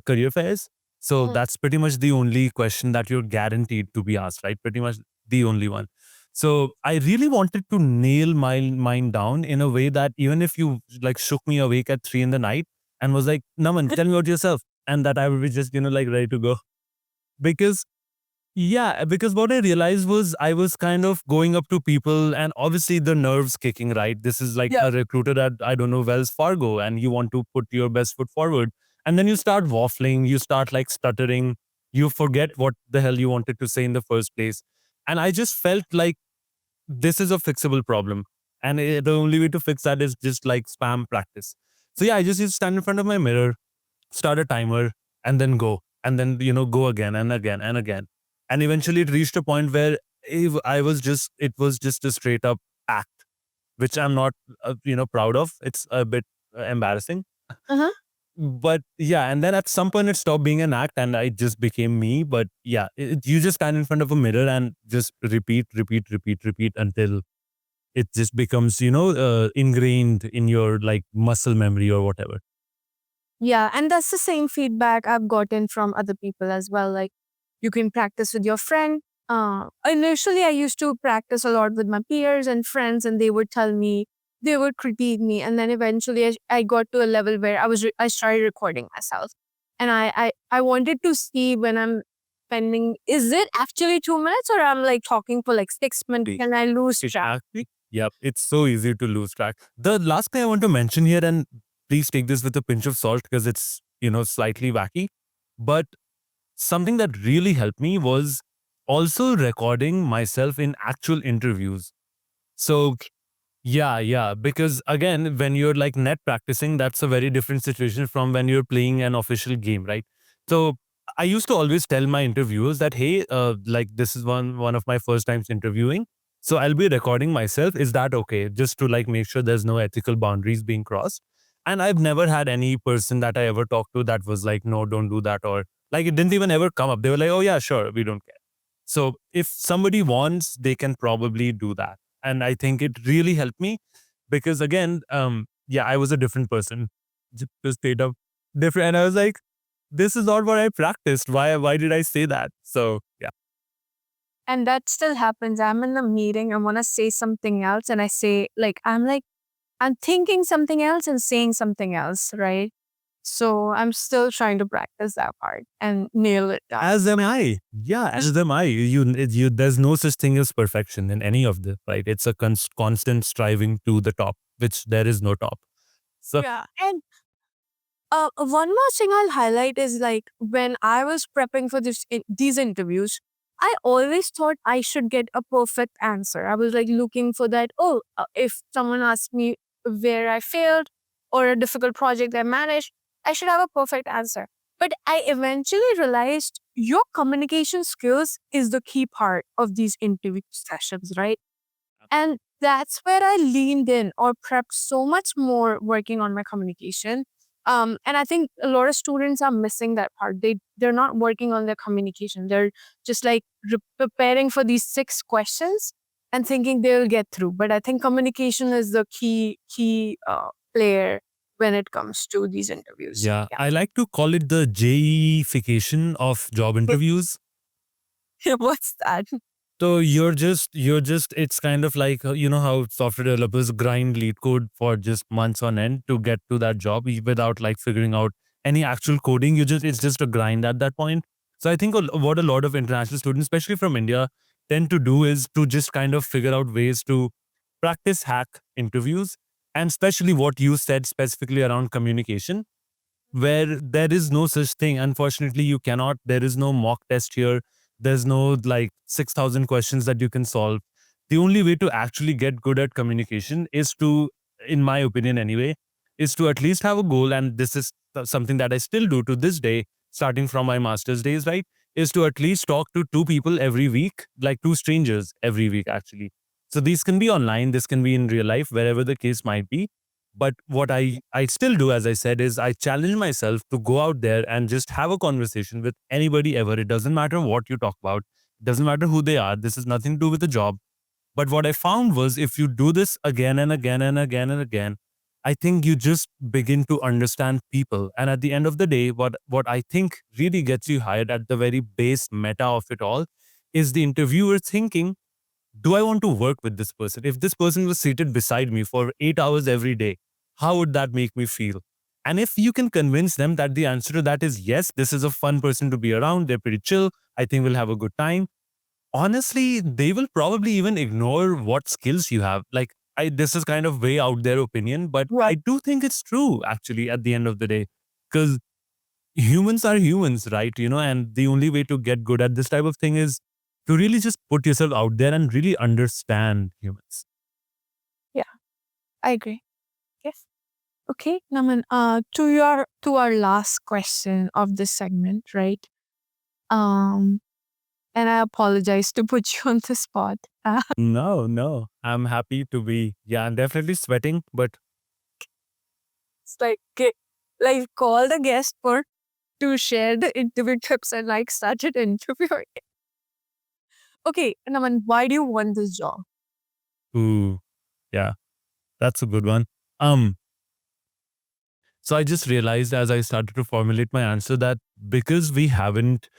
career fairs. So mm, that's pretty much the only question that you're guaranteed to be asked, right? Pretty much the only one. So I really wanted to nail my mind down in a way that even if you like shook me awake at 3 in the night and was like, Naman, tell me about yourself, and that I would be just like ready to go because yeah, because what I realized was I was kind of going up to people and obviously the nerves kicking, right? This is like yeah. a recruiter at, I don't know, Wells Fargo, and you want to put your best foot forward. And then you start waffling, you start like stuttering, you forget what the hell you wanted to say in the first place. And I just felt like this is a fixable problem. And the only way to fix that is just like spam practice. So yeah, I just used to stand in front of my mirror, start a timer, and then go. And then, go again and again and again. And eventually it reached a point where if it was just a straight up act, which I'm not, proud of. It's a bit embarrassing. Uh-huh. But yeah, and then at some point it stopped being an act and it just became me. But yeah, you just stand in front of a mirror and just repeat, repeat, repeat, repeat until it just becomes, ingrained in your like muscle memory or whatever. Yeah, and that's the same feedback I've gotten from other people as well. Like, you can practice with your friend. Initially, I used to practice a lot with my peers and friends, and they would tell me, they would critique me, and then eventually, I got to a level where I started recording myself, and I wanted to see when I'm spending. Is it actually 2 minutes, or I'm like talking for like 6 minutes? Can I lose track? Exactly. Yep. It's so easy to lose track. The last thing I want to mention here, and please take this with a pinch of salt because it's, slightly wacky, but something that really helped me was also recording myself in actual interviews. So yeah, because again, when you're like net practicing, that's a very different situation from when you're playing an official game, right? So I used to always tell my interviewers that, hey, like this is one of my first times interviewing, so I'll be recording myself. Is that okay? Just to like make sure there's no ethical boundaries being crossed. And I've never had any person that I ever talked to that was like, no, don't do that, or like it didn't even ever come up. They were like, oh yeah, sure, we don't care. So if somebody wants, they can probably do that. And I think it really helped me because again, yeah, I was a different person, just straight up different. And I was like, this is not what I practiced. Why did I say that? So yeah. And that still happens. I'm in a meeting, I want to say something else, and I say, I'm thinking something else and saying something else, right? So I'm still trying to practice that part and nail it down. As am I. Yeah, as am I. There's no such thing as perfection in any of this, right? It's a constant striving to the top, which there is no top. So Yeah. And one more thing I'll highlight is like when I was prepping for these interviews, I always thought I should get a perfect answer. I was like looking for that. Oh, if someone asked me where I failed or a difficult project I managed, I should have a perfect answer. But I eventually realized your communication skills is the key part of these interview sessions, right? And that's where I leaned in or prepped so much more working on my communication. And I think a lot of students are missing that part. They're not working on their communication. They're just like preparing for these 6 questions and thinking they'll get through. But I think communication is the key player when it comes to these interviews. yeah, Yeah. I like to call it the JEification of job interviews. What's that? So you're just it's kind of like how software developers grind lead code for just months on end to get to that job without like figuring out any actual coding. It's just a grind at that point. So I think what a lot of international students, especially from India, tend to do is to just kind of figure out ways to practice hack interviews, and especially what you said specifically around communication, where there is no such thing. Unfortunately, you cannot, there is no mock test here. There's no like 6,000 questions that you can solve. the only way to actually get good at communication is to, in my opinion anyway, is to at least have a goal. And this is something that I still do to this day, starting from my master's days, right? Is to at least talk to two people every week, like two strangers every week, actually. So these can be online, this can be in real life, wherever the case might be. But what I still do, as I said, is I challenge myself to go out there and just have a conversation with anybody ever. It doesn't matter what you talk about, it doesn't matter who they are. This has nothing to do with the job. But what I found was if you do this again and again and again and again, I think you just begin to understand people. And at the end of the day, what I think really gets you hired at the very base meta of it all is the interviewer thinking, do I want to work with this person? If this person was seated beside me for 8 hours every day, how would that make me feel? And if you can convince them that the answer to that is yes, this is a fun person to be around, they're pretty chill, I think we'll have a good time. Honestly, they will probably even ignore what skills you have. Like, this is kind of way out their opinion, but I do think it's true actually at the end of the day. Because humans are humans, right? And the only way to get good at this type of thing is to really just put yourself out there and really understand humans. Yeah, I agree. Yes. Okay, Naman, to our last question of this segment, right? Um, and I apologize to put you on the spot. No, no. I'm happy to be, yeah, I'm definitely sweating, but It's like call the guest for to share the interview tips and like started interviewing. Okay, Naman, why do you want this job? ooh, yeah, that's a good one. Um, so I just realized as I started to formulate my answer that because we haven't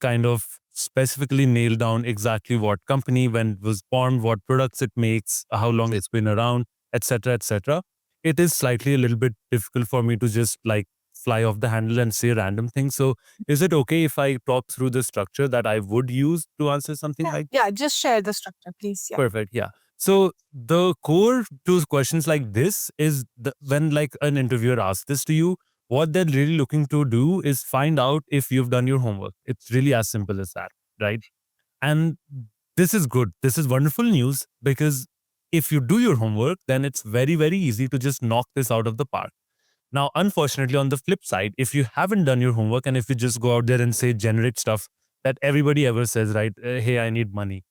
kind of specifically nailed down exactly what company, when it was formed, what products it makes, how long it's been around, etc., etc. It is slightly a little bit difficult for me to just like fly off the handle and say random things. So, is it okay if I talk through the structure that I would use to answer something Yeah, like? yeah, just share the structure, please. Yeah. Perfect. Yeah. So the core to questions like this is when like an interviewer asks this to you, what they're really looking to do is find out if you've done your homework. It's really as simple as that, right? And this is good. This is wonderful news because if you do your homework, then it's very, very easy to just knock this out of the park. Now, unfortunately, on the flip side, if you haven't done your homework and if you just go out there and say generic stuff that everybody ever says, right? Hey, I need money.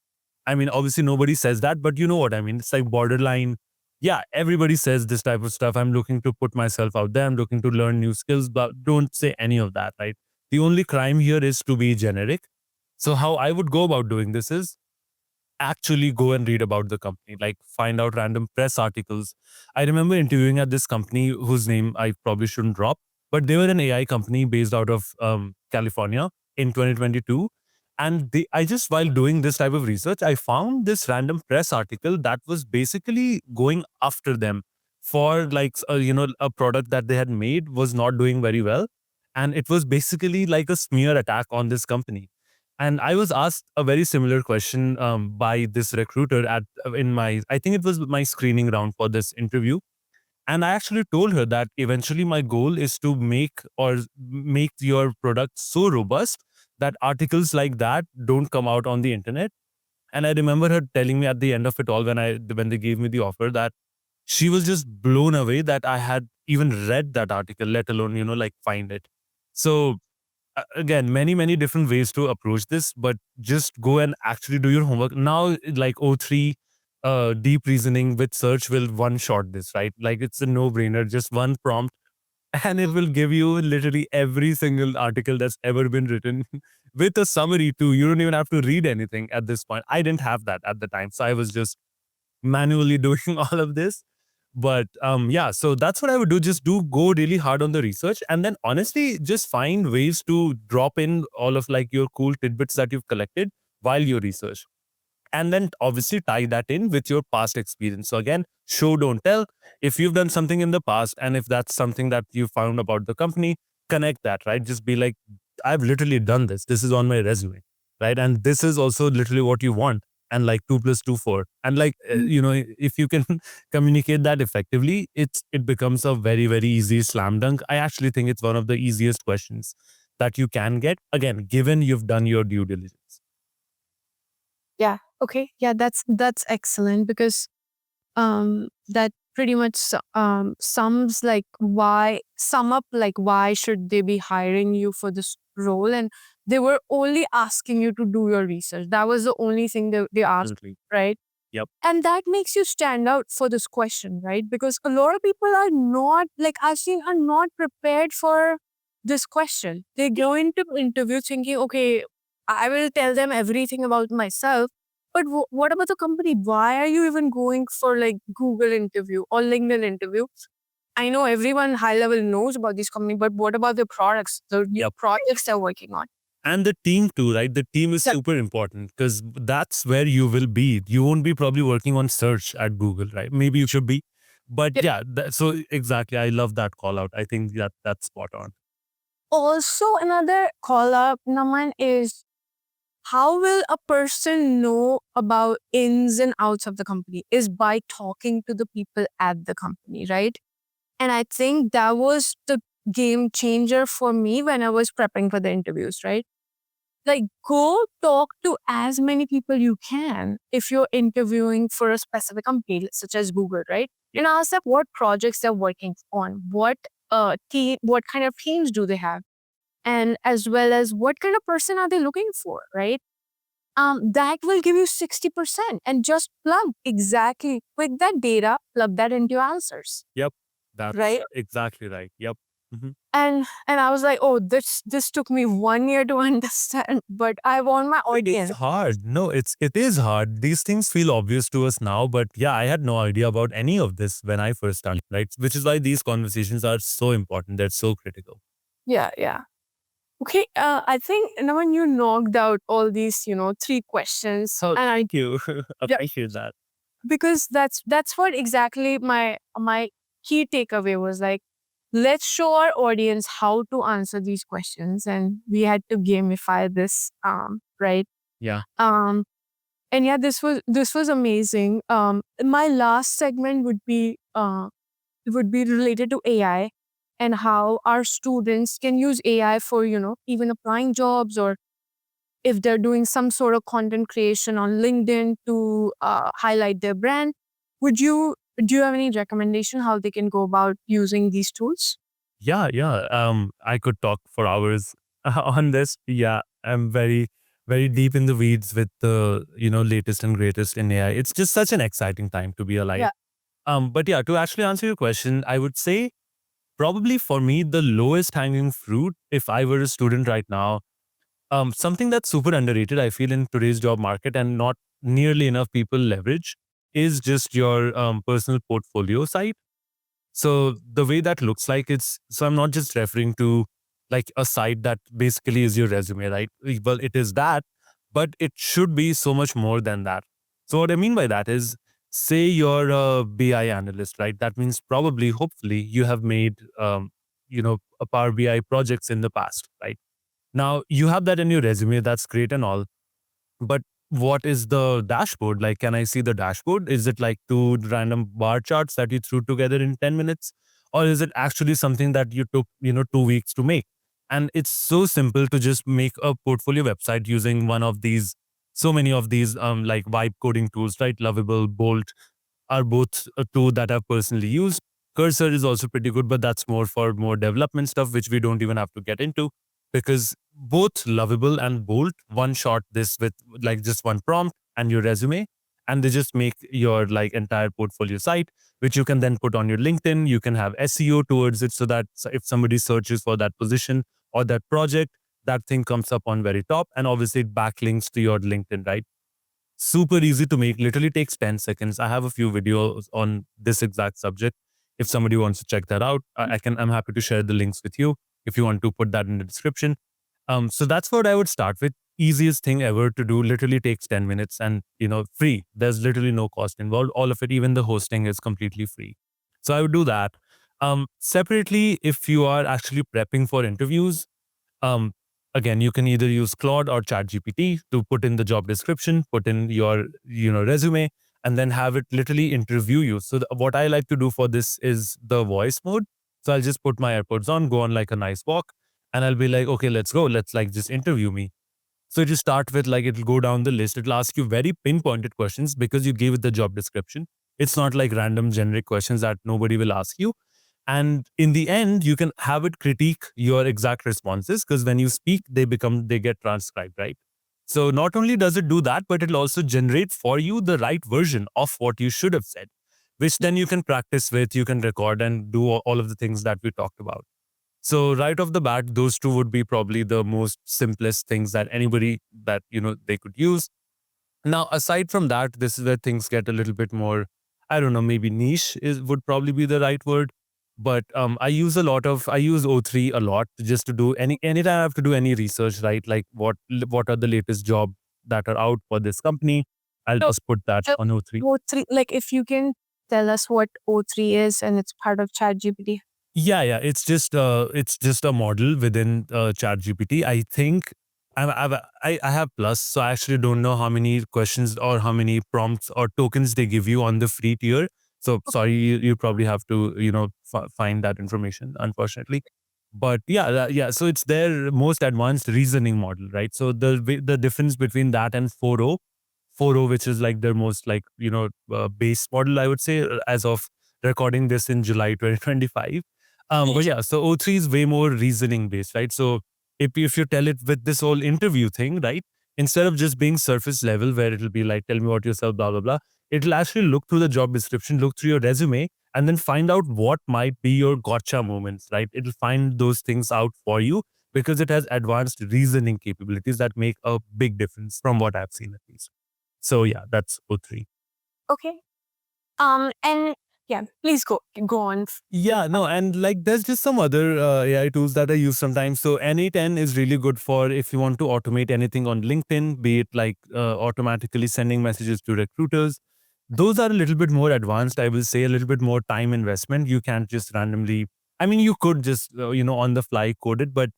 I mean, obviously, nobody says that, but you know what I mean? It's like borderline. Yeah, everybody says this type of stuff. I'm looking to put myself out there. I'm looking to learn new skills, but don't say any of that, right? The only crime here is to be generic. So, how I would go about doing this is actually go and read about the company, like find out random press articles. I remember interviewing at this company whose name I probably shouldn't drop, but they were an AI company based out of California in 2022. And I just, while doing this type of research, I found this random press article that was basically going after them for like, a product that they had made was not doing very well. And it was basically like a smear attack on this company. And I was asked a very similar question by this recruiter at in my, I think it was my screening round for this interview. And I actually told her that eventually my goal is to make your product so robust that articles like that don't come out on the internet. And I remember her telling me at the end of it all, when they gave me the offer, that she was just blown away that I had even read that article, let alone like find it. So again, many different ways to approach this, but just go and actually do your homework now. Like O3 deep reasoning with search will one shot this, right? Like it's a no brainer, just one prompt and it will give you literally every single article that's ever been written with a summary too. You don't even have to read anything at this point. I didn't have that at the time, so I was just manually doing all of this. But yeah, so that's what I would do. Just do go really hard on the research, and then honestly, just find ways to drop in all of like your cool tidbits that you've collected while you research, and then obviously tie that in with your past experience. So again, show don't tell. If you've done something in the past, and if that's something that you found about the company, connect that, right? Just be like, I've literally done this. This is on my resume, right? And this is also literally what you want. And like 2 + 2 4, and like if you can communicate that effectively, it becomes a very, very easy slam dunk. I actually think it's one of the easiest questions that you can get, again, given you've done your due diligence. Yeah. Okay, yeah, that's excellent because that pretty much sum up like why should they be hiring you for this role, and they were only asking you to do your research. That was the only thing they asked, Absolutely. right? Yep. And that makes you stand out for this question, right? Because a lot of people are not, like I've seen, are not prepared for this question. They go into interview thinking, okay, I will tell them everything about myself. But what about the company? Why are you even going for like Google interview or LinkedIn interview? I know everyone high level knows about this company, but what about the products, the new Yep. projects they're working on? And the team too, right? The team is Yep. super important because that's where you will be. You won't be probably working on search at Google, right? Maybe you should be. But Yep. yeah, so exactly. I love that call out. I think that's spot on. Also, another call up, Naman, is how will a person know about ins and outs of the company is by talking to the people at the company, right? And I think that was the game changer for me when I was prepping for the interviews, right? Like, go talk to as many people you can if you're interviewing for a specific company, such as Google, right? And ask them what projects they're working on, what kind of teams do they have, and as well as what kind of person are they looking for, right? That will give you 60%, and just plug exactly with that data, plug that into your answers, Yep. That's right? exactly right. Yep. Mhm. And I was like, oh, this took me 1 year to understand, but I want my It's audience. hard. No, it is hard. These things feel obvious to us now, but yeah, I had no idea about any of this when I first started, right? Which is why these conversations are so important. They're so critical. Yeah, yeah. Okay, I think now when you knocked out all these, three questions, Oh, and I thank you. yeah, Appreciate that. because that's what exactly my key takeaway was like. Let's show our audience how to answer these questions, and we had to gamify this, right? Yeah. Um, and yeah, this was amazing. My last segment would be related to AI and how our students can use AI for, even applying jobs, or if they're doing some sort of content creation on LinkedIn to highlight their brand. Do you have any recommendation how they can go about using these tools? Yeah, yeah. I could talk for hours on this. Yeah, I'm very, very deep in the weeds with the latest and greatest in AI. It's just such an exciting time to be alive. Yeah. But yeah, to actually answer your question, I would say probably for me the lowest hanging fruit, if I were a student right now, something that's super underrated, I feel, in today's job market and not nearly enough people leverage, is just your personal portfolio site. So the way that looks like, so I'm not just referring to like a site that basically is your resume, right? Well, it is that, but it should be so much more than that. So what I mean by that is, say you're a BI analyst, right? That means probably, hopefully, you have made a Power BI projects in the past, right? Now you have that in your resume. That's great and all, but what is the dashboard? Like, can I see the dashboard? Is it like two random bar charts that you threw together in 10 minutes? Or is it actually something that you took, 2 weeks to make? And it's so simple to just make a portfolio website using one of these, so many of these, like vibe coding tools, right? Lovable, Bolt are both a tool that I've personally used. Cursor is also pretty good, but that's more for more development stuff, which we don't even have to get into, because both Lovable and Bolt one shot this with like just one prompt and your resume, and they just make your like entire portfolio site, which you can then put on your LinkedIn. You can have SEO towards it, so that if somebody searches for that position or that project, that thing comes up on very top, and obviously it backlinks to your LinkedIn, right? Super easy to make, literally takes 10 seconds. I have a few videos on this exact subject. If somebody wants to check that out, I'm happy to share the links with you if you want to put that in the description. So that's what I would start with. Easiest thing ever to do, literally takes 10 minutes, and free. There's literally no cost involved. All of it, even the hosting, is completely free. So I would do that. Separately, if you are actually prepping for interviews, um, again, you can either use Claude or ChatGPT to put in the job description, put in your resume, and then have it literally interview you. So what I like to do for this is the voice mode. So I'll just put my AirPods on, go on like a nice walk, and I'll be like, okay, let's go. Let's like just interview me. So it'll start with like, it'll go down the list. It'll ask you very pinpointed questions because you gave it the job description. It's not like random generic questions that nobody will ask you. And in the end, you can have it critique your exact responses, because when you speak, they get transcribed, right? So not only does it do that, but it'll also generate for you the right version of what you should have said, which then you can practice with, you can record and do all of the things that we talked about. So right off the bat, those two would be probably the most simplest things that anybody that, they could use. Now, aside from that, this is where things get a little bit more, I don't know, maybe niche would probably be the right word. But I use O3 a lot just to do anytime I have to do any research, right? Like what are the latest job that are out for this company? I'll So, just put that so on O3. O3, like if you can tell us what O3 is and it's part of ChatGPT. Yeah. It's just a model within ChatGPT. I think I have Plus, so I actually don't know how many questions or how many prompts or tokens they give you on the free tier. So sorry, you probably have to find that information, unfortunately. But yeah. So it's their most advanced reasoning model, right? So the difference between that and 4.0, which is like their most like base model, I would say, as of recording this in July 2025. But yeah, so O3 is way more reasoning based, right? So if you tell it with this whole interview thing, right? Instead of just being surface level where it'll be like, tell me about yourself, blah, blah, blah, it'll actually look through the job description, look through your resume, and then find out what might be your gotcha moments, right? It'll find those things out for you because it has advanced reasoning capabilities that make a big difference from what I've seen at least. So yeah, that's O3. Okay. And yeah, please go on. Yeah, no, and like there's just some other AI tools that I use sometimes. So N8N is really good for if you want to automate anything on LinkedIn, be it like automatically sending messages to recruiters. Those are a little bit more advanced, I will say, a little bit more time investment. You can't just randomly, I mean, you could just, on the fly code it, but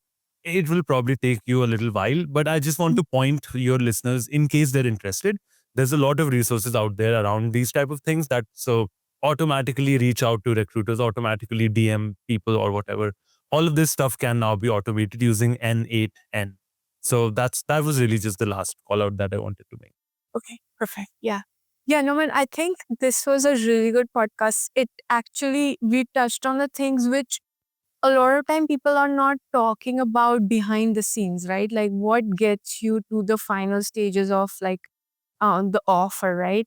it will probably take you a little while. But I just want to point your listeners, in case they're interested, there's a lot of resources out there around these type of things that, so automatically reach out to recruiters, automatically DM people or whatever. All of this stuff can now be automated using N8N. So that was really just the last call out that I wanted to make. Okay, perfect. Yeah. Yeah, no, man, I think this was a really good podcast. It actually, we touched on the things which a lot of time people are not talking about behind the scenes, right? Like what gets you to the final stages of like the offer, right?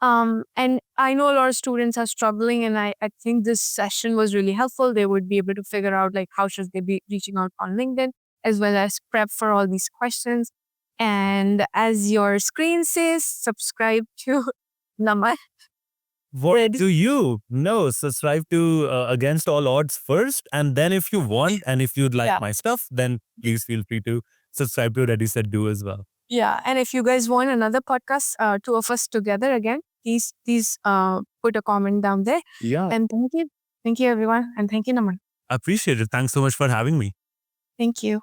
And I know a lot of students are struggling, and I think this session was really helpful. They would be able to figure out like how should they be reaching out on LinkedIn, as well as prep for all these questions. And as your screen says, subscribe to Naman. What Ready? do you know? Subscribe to Against All Odds first. And then if you want and if you'd like Yeah. my stuff, then please feel free to subscribe to Ready Set Do as well. Yeah. And if you guys want another podcast, two of us together again, please put a comment down there. Yeah. And thank you. Thank you, everyone. And thank you, Naman. Appreciate it. Thanks so much for having me. Thank you.